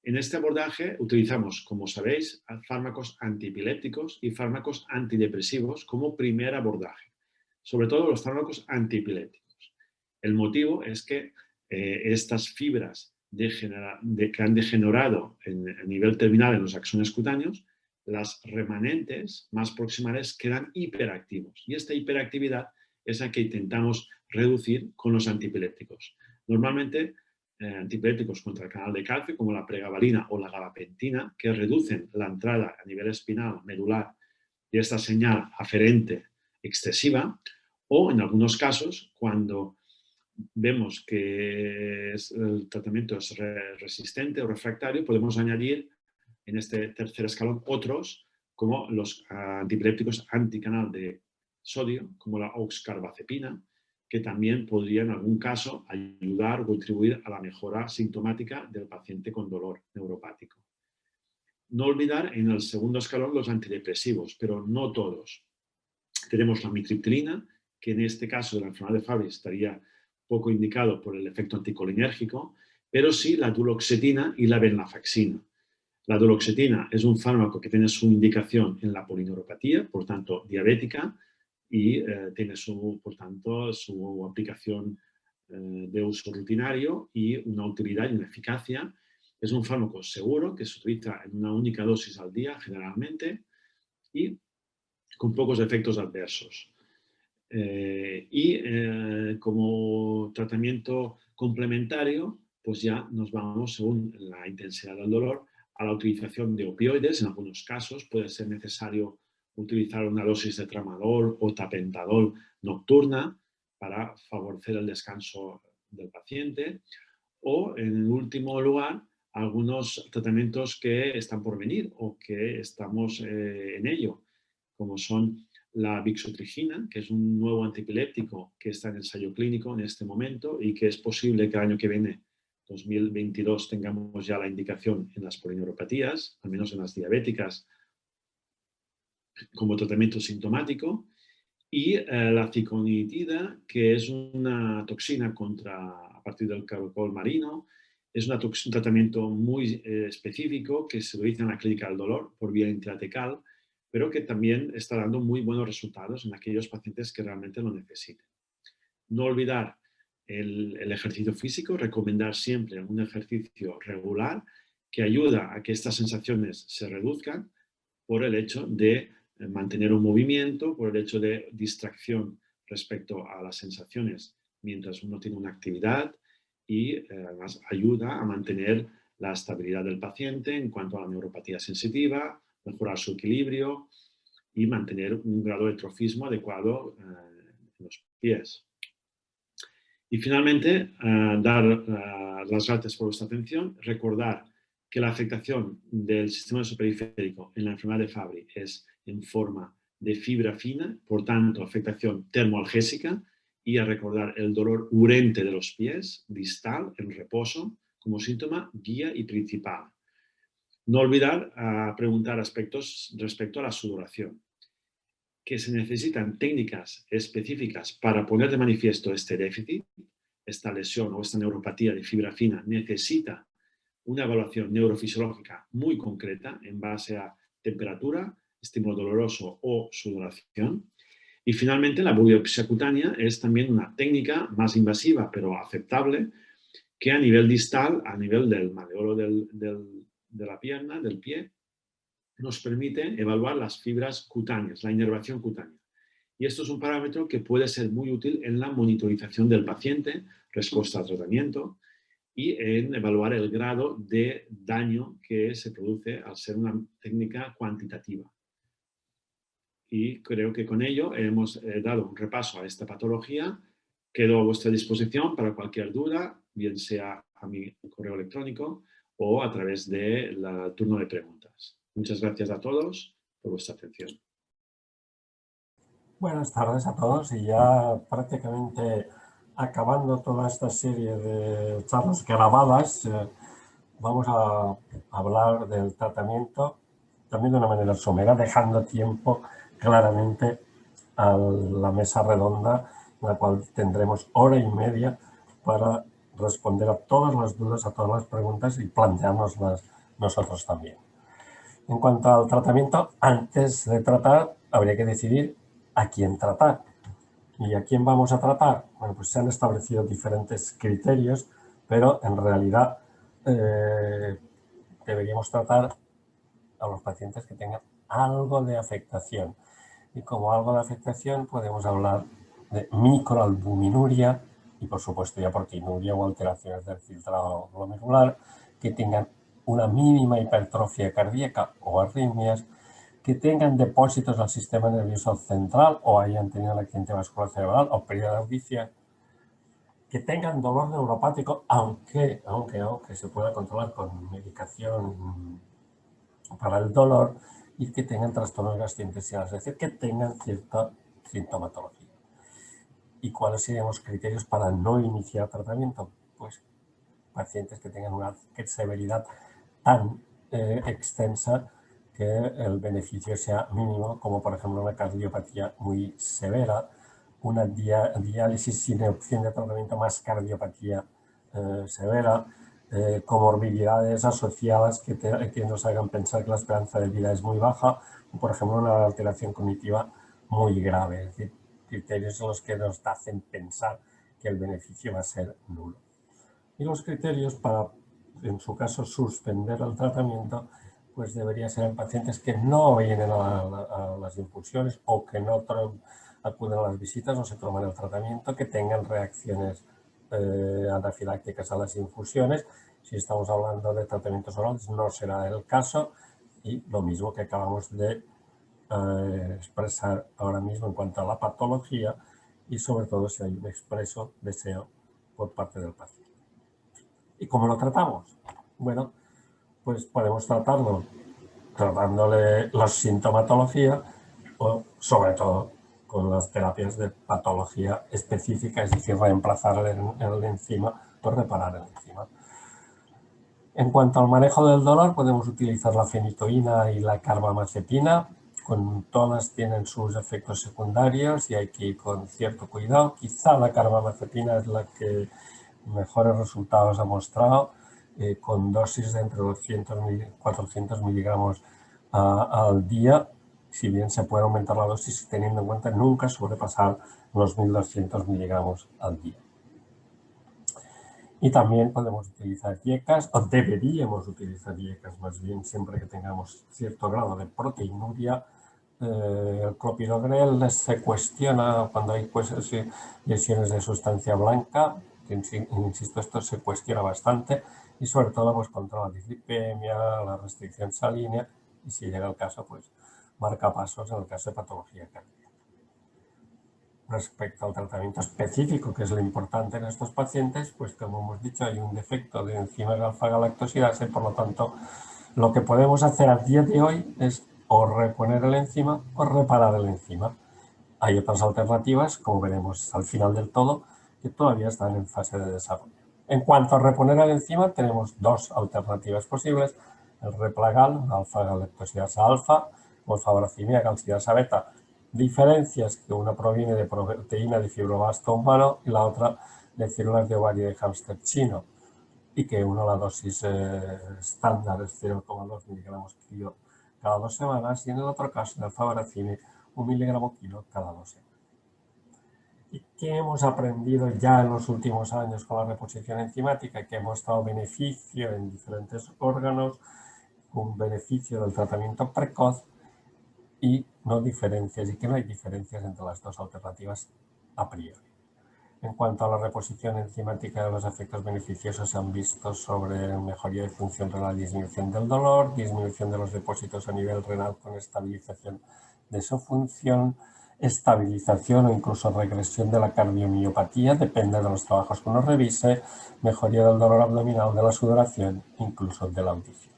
En este abordaje utilizamos, como sabéis, fármacos antiepilépticos y fármacos antidepresivos como primer abordaje, sobre todo los fármacos antiepilépticos. El motivo es que estas fibras que han degenerado a nivel terminal en los axones cutáneos, las remanentes más proximales quedan hiperactivos y esta hiperactividad es la que intentamos reducir con los antiepilépticos. Normalmente antiepilépticos contra el canal de calcio como la pregabalina o la gabapentina que reducen la entrada a nivel espinal, medular de esta señal aferente excesiva o en algunos casos cuando vemos que el tratamiento es resistente o refractario podemos añadir en este tercer escalón otros como los antiepilépticos anticanal de sodio, como la oxcarbazepina, que también podría en algún caso ayudar o contribuir a la mejora sintomática del paciente con dolor neuropático. No olvidar en el segundo escalón los antidepresivos, pero no todos. Tenemos la amitriptilina, que en este caso de la enfermedad de Fabry estaría poco indicado por el efecto anticolinérgico, pero sí la duloxetina y la venlafaxina. La duloxetina es un fármaco que tiene su indicación en la polineuropatía, por tanto diabética, y tiene por tanto su aplicación de uso rutinario y una utilidad y una eficacia. Es un fármaco seguro que se utiliza en una única dosis al día generalmente y con pocos efectos adversos. Como tratamiento complementario, pues ya nos vamos, según la intensidad del dolor, a la utilización de opioides. En algunos casos puede ser necesario utilizar una dosis de tramadol o tapentadol nocturna para favorecer el descanso del paciente. O, en último lugar, algunos tratamientos que están por venir o que estamos en ello, como son la bixotrigina, que es un nuevo antiepiléptico que está en ensayo clínico en este momento y que es posible que el año que viene, 2022, tengamos ya la indicación en las polineuropatías, al menos en las diabéticas, como tratamiento sintomático, y la ciconitida, que es una toxina a partir del caracol marino, es un tratamiento muy específico que se utiliza en la clínica del dolor por vía intratecal, pero que también está dando muy buenos resultados en aquellos pacientes que realmente lo necesiten. No olvidar el ejercicio físico, recomendar siempre un ejercicio regular que ayuda a que estas sensaciones se reduzcan por el hecho de mantener un movimiento, por el hecho de distracción respecto a las sensaciones mientras uno tiene una actividad y además ayuda a mantener la estabilidad del paciente en cuanto a la neuropatía sensitiva, mejorar su equilibrio y mantener un grado de trofismo adecuado en los pies. Y finalmente, dar las gracias por vuestra atención, recordar que la afectación del sistema nervioso periférico en la enfermedad de Fabry es en forma de fibra fina, por tanto, afectación termoalgésica, y a recordar el dolor urente de los pies, distal, en reposo, como síntoma guía y principal. No olvidar preguntar aspectos respecto a la sudoración. Que se necesitan técnicas específicas para poner de manifiesto este déficit, esta lesión o esta neuropatía de fibra fina necesita una evaluación neurofisiológica muy concreta en base a temperatura, estímulo doloroso o sudoración. Y finalmente, la biopsia cutánea es también una técnica más invasiva, pero aceptable, que a nivel distal, a nivel del maleolo de la pierna, del pie, nos permite evaluar las fibras cutáneas, la inervación cutánea. Y esto es un parámetro que puede ser muy útil en la monitorización del paciente, respuesta al tratamiento, y en evaluar el grado de daño que se produce al ser una técnica cuantitativa. Y creo que con ello hemos dado un repaso a esta patología. Quedo a vuestra disposición para cualquier duda, bien sea a mi correo electrónico o a través del turno de preguntas. Muchas gracias a todos por vuestra atención. Buenas tardes a todos y ya prácticamente acabando toda esta serie de charlas grabadas, vamos a hablar del tratamiento también de una manera somera, dejando tiempo claramente a la mesa redonda en la cual tendremos hora y media para responder a todas las dudas, a todas las preguntas y planteárnoslas nosotros también. En cuanto al tratamiento, antes de tratar habría que decidir a quién tratar. ¿Y a quién vamos a tratar? Bueno, pues se han establecido diferentes criterios, pero en realidad deberíamos tratar a los pacientes que tengan algo de afectación. Y como algo de afectación podemos hablar de microalbuminuria y por supuesto ya proteinuria o alteraciones del filtrado glomerular, que tengan una mínima hipertrofia cardíaca o arritmias, que tengan depósitos al sistema nervioso central o hayan tenido un accidente vascular cerebral o pérdida de audición, que tengan dolor neuropático, aunque se pueda controlar con medicación para el dolor, y que tengan trastornos gastrointestinales, es decir, que tengan cierta sintomatología. ¿Y cuáles serían los criterios para no iniciar tratamiento? Pues pacientes que tengan una severidad tan extensa que el beneficio sea mínimo, como por ejemplo una cardiopatía muy severa, una diálisis sin opción de tratamiento más cardiopatía severa, comorbilidades asociadas que nos hagan pensar que la esperanza de vida es muy baja, o por ejemplo una alteración cognitiva muy grave, es decir, criterios en los que nos hacen pensar que el beneficio va a ser nulo. Y los criterios para, en su caso, suspender el tratamiento, pues debería ser en pacientes que no vienen a las infusiones o que no acuden a las visitas o se toman el tratamiento, que tengan reacciones anafilácticas a las infusiones. Si estamos hablando de tratamientos orales no será el caso, y lo mismo que acabamos de expresar ahora mismo en cuanto a la patología y sobre todo si hay un expreso deseo por parte del paciente. ¿Y cómo lo tratamos? Bueno, pues podemos tratarlo tratándole la sintomatología o sobre todo con las terapias de patología específica, es decir, reemplazar el enzima por reparar el enzima. En cuanto al manejo del dolor, podemos utilizar la fenitoína y la carbamazepina. Todas tienen sus efectos secundarios y hay que ir con cierto cuidado. Quizá la carbamazepina es la que mejores resultados ha mostrado, con dosis de entre 200 y 400 miligramos al día, si bien se puede aumentar la dosis teniendo en cuenta nunca sobrepasar los 1200 miligramos al día. Y también podemos utilizar IECAs, o deberíamos utilizar IECAs más bien, siempre que tengamos cierto grado de proteinuria. El clopidogrel se cuestiona cuando hay lesiones de sustancia blanca, que insisto, esto se cuestiona bastante, y sobre todo pues contra la dislipemia, la restricción sanguínea, y si llega el caso, pues marcapasos en el caso de patología cardíaca. Respecto al tratamiento específico, que es lo importante en estos pacientes, pues como hemos dicho, hay un defecto de enzimas alfa-galactosidasa y por lo tanto lo que podemos hacer a día de hoy es o reponer el enzima o reparar el enzima. Hay otras alternativas, como veremos al final del todo, que todavía están en fase de desarrollo. En cuanto a reponer el enzima, tenemos dos alternativas posibles: el Replagal, alfa-galactosidasa alfa, o fabracimia calcidasa beta. Diferencias: que una proviene de proteína de fibroblasto humano y la otra de células de ovario de hámster chino, y que la dosis estándar es 0,2 miligramos kilo cada 2 semanas, y en el otro caso, del fabracime, 1 miligramo kilo cada 2 semanas. ¿Y qué hemos aprendido ya en los últimos años con la reposición enzimática? Que ha mostrado beneficio en diferentes órganos, un beneficio del tratamiento precoz y no diferencias, y que no hay diferencias entre las dos alternativas a priori. En cuanto a la reposición enzimática, los efectos beneficiosos se han visto sobre mejoría de función renal, disminución del dolor, disminución de los depósitos a nivel renal con estabilización de su función, estabilización o incluso regresión de la cardiomiopatía, depende de los trabajos que uno revise, mejoría del dolor abdominal, de la sudoración, incluso de la audición.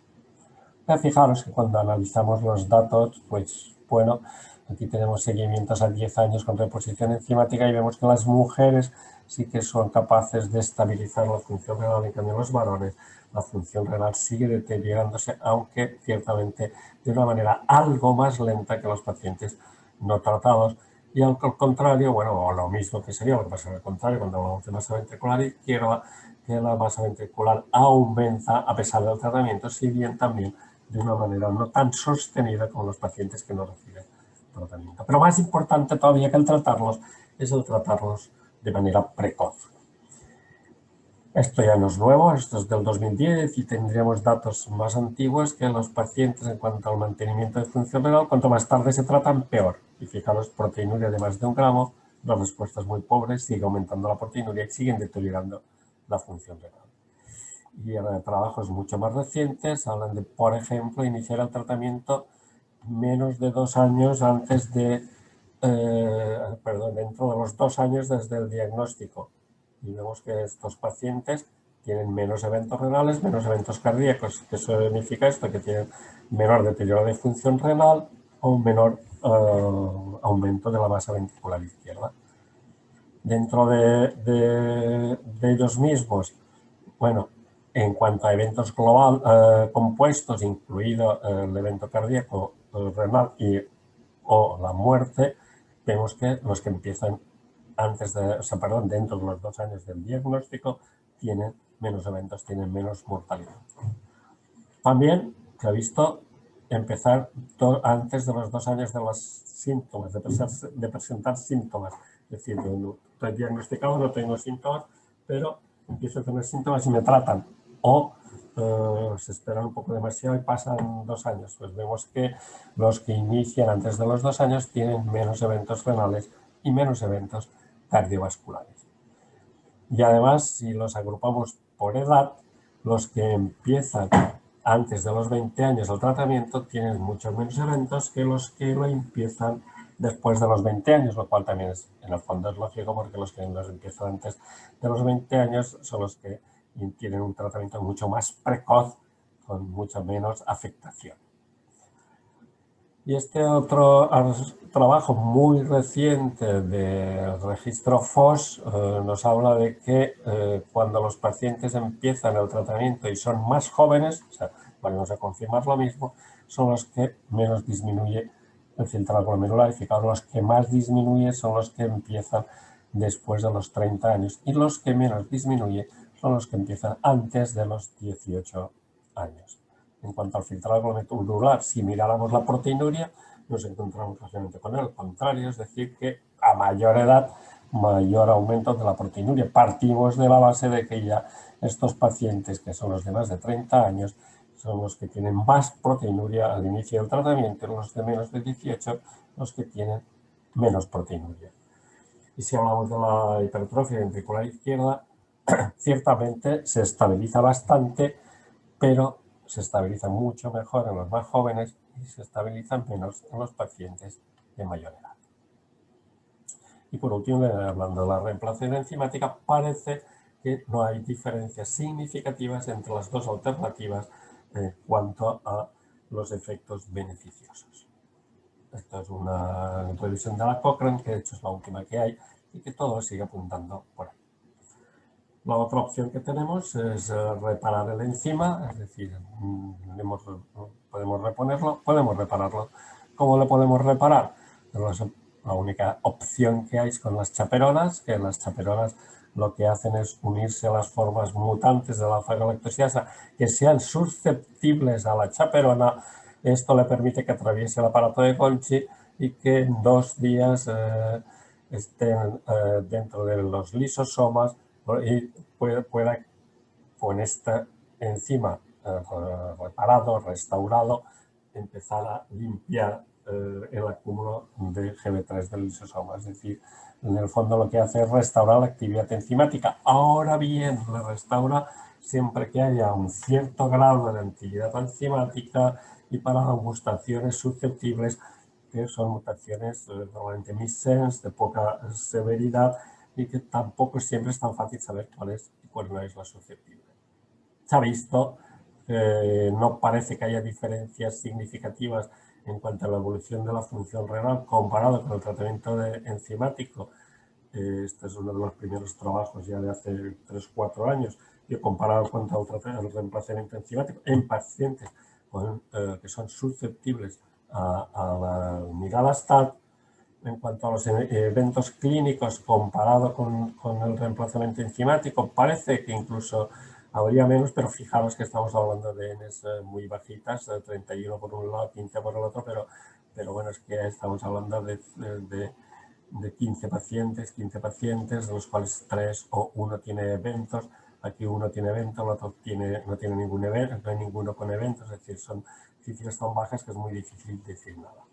Fijaros que cuando analizamos los datos, pues bueno, aquí tenemos seguimientos a 10 años con reposición enzimática y vemos que las mujeres sí que son capaces de estabilizar la función renal. En cambio, los varones, la función renal sigue deteriorándose, aunque ciertamente de una manera algo más lenta que los pacientes no tratados. Y al contrario, bueno, o lo mismo que sería lo que pasa al contrario cuando hablamos de masa ventricular izquierda, que la masa ventricular aumenta a pesar del tratamiento, si bien también de una manera no tan sostenida como los pacientes que no reciben tratamiento. Pero más importante todavía que el tratarlos es el tratarlos de manera precoz. Esto ya no es nuevo, esto es del 2010 y tendríamos datos más antiguos que los pacientes en cuanto al mantenimiento de función renal, cuanto más tarde se tratan, peor. Y fijaros, proteinuria de más de 1 gramo, las respuestas muy pobres, sigue aumentando la proteinuria y siguen deteriorando la función renal. Y ahora trabajos mucho más recientes hablan de, por ejemplo, iniciar el tratamiento menos de 2 años antes de, dentro de los 2 años desde el diagnóstico. Y vemos que estos pacientes tienen menos eventos renales, menos eventos cardíacos. ¿Qué significa esto? Que tienen menor deterioro de función renal o un menor aumento de la masa ventricular izquierda. Dentro de ellos mismos, bueno, en cuanto a eventos compuestos, incluido el evento cardíaco, renal o la muerte, vemos que los que empiezan dentro de los 2 años del diagnóstico tienen menos eventos, tienen menos mortalidad. También se ha visto empezar antes de los 2 años de los síntomas, de presentar síntomas. Es decir, yo estoy diagnosticado, no tengo síntomas, pero empiezo a tener síntomas y me tratan. O se esperan un poco demasiado y pasan 2 años. Pues vemos que los que inician antes de los 2 años tienen menos eventos renales y menos eventos cardiovasculares. Y además, si los agrupamos por edad, los que empiezan antes de los 20 años el tratamiento tienen muchos menos eventos que los que lo empiezan después de los 20 años, lo cual también en el fondo es lógico, porque los que los empiezan antes de los 20 años son los que tienen un tratamiento mucho más precoz, con mucha menos afectación. Y este otro trabajo muy reciente del registro FOS nos habla de que cuando los pacientes empiezan el tratamiento y son más jóvenes, o sea, vamos a confirmar lo mismo, son los que menos disminuye el filtrado glomerular. Y fijaros, los que más disminuye son los que empiezan después de los 30 años y los que menos disminuye son los que empiezan antes de los 18 años. En cuanto al filtrado glomerular, si miráramos la proteinuria, nos encontramos rápidamente con el contrario, es decir, que a mayor edad, mayor aumento de la proteinuria. Partimos de la base de que ya estos pacientes, que son los de más de 30 años, son los que tienen más proteinuria al inicio del tratamiento, los de menos de 18, los que tienen menos proteinuria. Y si hablamos de la hipertrofia ventricular izquierda, ciertamente se estabiliza bastante, pero se estabiliza mucho mejor en los más jóvenes y se estabilizan menos en los pacientes de mayor edad. Y por último, hablando de la reemplazación enzimática, parece que no hay diferencias significativas entre las dos alternativas en cuanto a los efectos beneficiosos. Esto es una revisión de la Cochrane, que de hecho es la última que hay y que todo sigue apuntando por ahí. La otra opción que tenemos es reparar el enzima, es decir, podemos reponerlo, podemos repararlo. ¿Cómo lo podemos reparar? La única opción que hay es con las chaperonas, que las chaperonas lo que hacen es unirse a las formas mutantes de la alfa-galactosidasa que sean susceptibles a la chaperona. Esto le permite que atraviese el aparato de Golgi y que en 2 días estén dentro de los lisosomas y pueda con esta enzima reparado, restaurado, empezar a limpiar el acúmulo de GB3 del lisosoma. Es decir, en el fondo lo que hace es restaurar la actividad enzimática. Ahora bien, la restaura siempre que haya un cierto grado de actividad enzimática y para mutaciones susceptibles, que son mutaciones normalmente missense, de poca severidad y que tampoco siempre es tan fácil saber cuál es y cuál no es la susceptible. Se ha visto que no parece que haya diferencias significativas en cuanto a la evolución de la función renal comparado con el tratamiento enzimático. Este es uno de los primeros trabajos ya de hace 3-4 años. Yo he comparado con el reemplazamiento enzimático en pacientes que son susceptibles a la migalastat. En cuanto a los eventos clínicos comparado con el reemplazamiento enzimático, parece que incluso habría menos, pero fijaros que estamos hablando de Ns muy bajitas, 31 por un lado, 15 por el otro, pero bueno, es que estamos hablando de 15 pacientes, de los cuales 3 o 1 tiene eventos. Aquí uno tiene eventos, el otro no tiene ningún evento, no hay ninguno con eventos, es decir, son cifras tan bajas que es muy difícil decir nada.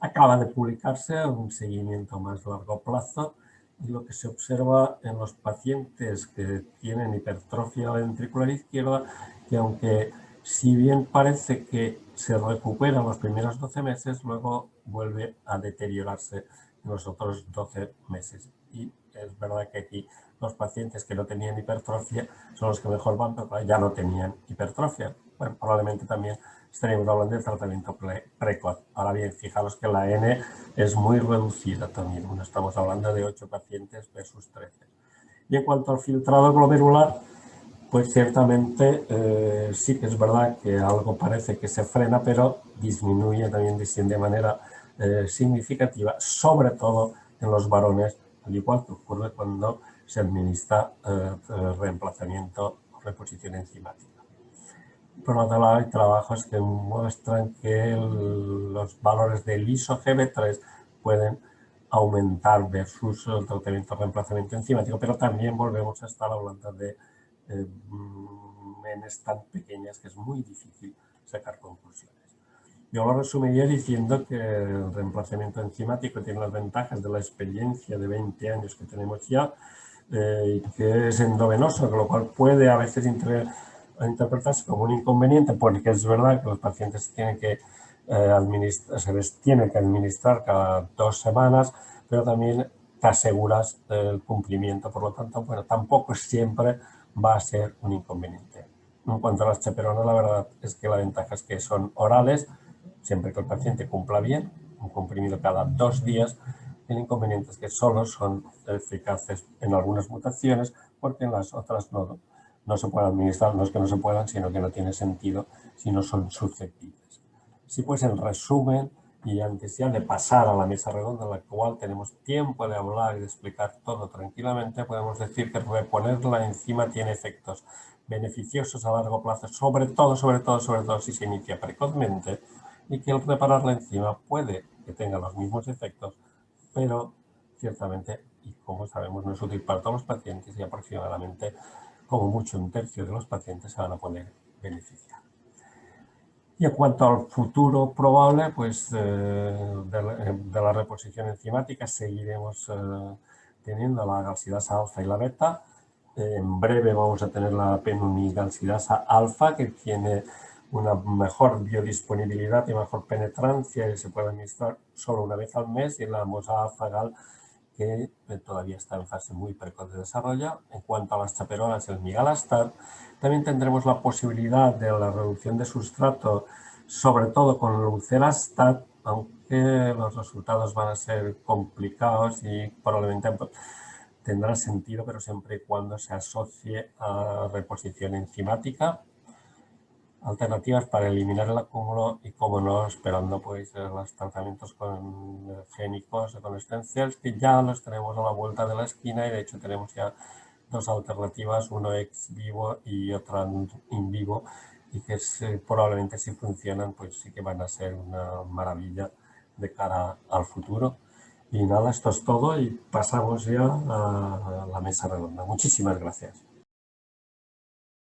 Acaba de publicarse un seguimiento a más largo plazo y lo que se observa en los pacientes que tienen hipertrofia ventricular izquierda, que aunque si bien parece que se recupera en los primeros 12 meses, luego vuelve a deteriorarse en los otros 12 meses. Y es verdad que aquí los pacientes que no tenían hipertrofia son los que mejor van, pero ya no tenían hipertrofia. Bueno, probablemente también estaríamos hablando del tratamiento precoz. Ahora bien, fijaros que la N es muy reducida también. Estamos hablando de 8 pacientes versus 13. Y en cuanto al filtrado glomerular, pues ciertamente sí que es verdad que algo parece que se frena, pero disminuye también de manera significativa, sobre todo en los varones, al igual que ocurre cuando se administra reemplazamiento o reposición enzimática. Por otro lado, hay trabajos que muestran que los valores del ISO-GB3 pueden aumentar versus el tratamiento de reemplazamiento enzimático, pero también volvemos a estar hablando de Ns tan pequeñas que es muy difícil sacar conclusiones. Yo lo resumiría diciendo que el reemplazamiento enzimático tiene las ventajas de la experiencia de 20 años que tenemos ya y que es endovenoso, con lo cual puede a veces interpretarse como un inconveniente, porque es verdad que los pacientes tienen que se les tiene que administrar cada 2 semanas, pero también te aseguras el cumplimiento, por lo tanto, bueno, tampoco siempre va a ser un inconveniente. En cuanto a las chaperonas, la verdad es que la ventaja es que son orales, siempre que el paciente cumpla bien, un comprimido cada 2 días. El inconveniente es que solo son eficaces en algunas mutaciones, porque en las otras no se pueden administrar, no es que no se puedan, sino que no tiene sentido si no son susceptibles. Sí, pues en resumen, y antes ya de pasar a la mesa redonda en la cual tenemos tiempo de hablar y de explicar todo tranquilamente, podemos decir que reponer la enzima tiene efectos beneficiosos a largo plazo, sobre todo si se inicia precozmente, y que el reparar la enzima puede que tenga los mismos efectos, pero ciertamente, y como sabemos, no es útil para todos los pacientes y aproximadamente como mucho 1/3 de los pacientes se van a poder beneficiar. Y en cuanto al futuro probable, pues de la reposición enzimática seguiremos teniendo la galsidasa alfa y la beta. En breve vamos a tener la penunigalsidasa alfa, que tiene una mejor biodisponibilidad y mejor penetrancia y se puede administrar solo una vez al mes, y la mosafagal, que todavía está en fase muy precoz de desarrollo. En cuanto a las chaperonas, el migalastat, también tendremos la posibilidad de la reducción de sustrato, sobre todo con el lucerastat, aunque los resultados van a ser complicados y probablemente tendrá sentido, pero siempre y cuando se asocie a reposición enzimática, alternativas para eliminar el acúmulo y, como no, esperando pues los tratamientos génicos con stem cells, que ya los tenemos a la vuelta de la esquina y de hecho tenemos ya dos alternativas, uno ex vivo y otra in vivo, y que probablemente si funcionan pues sí que van a ser una maravilla de cara al futuro. Y nada, esto es todo y pasamos ya a la mesa redonda. Muchísimas gracias.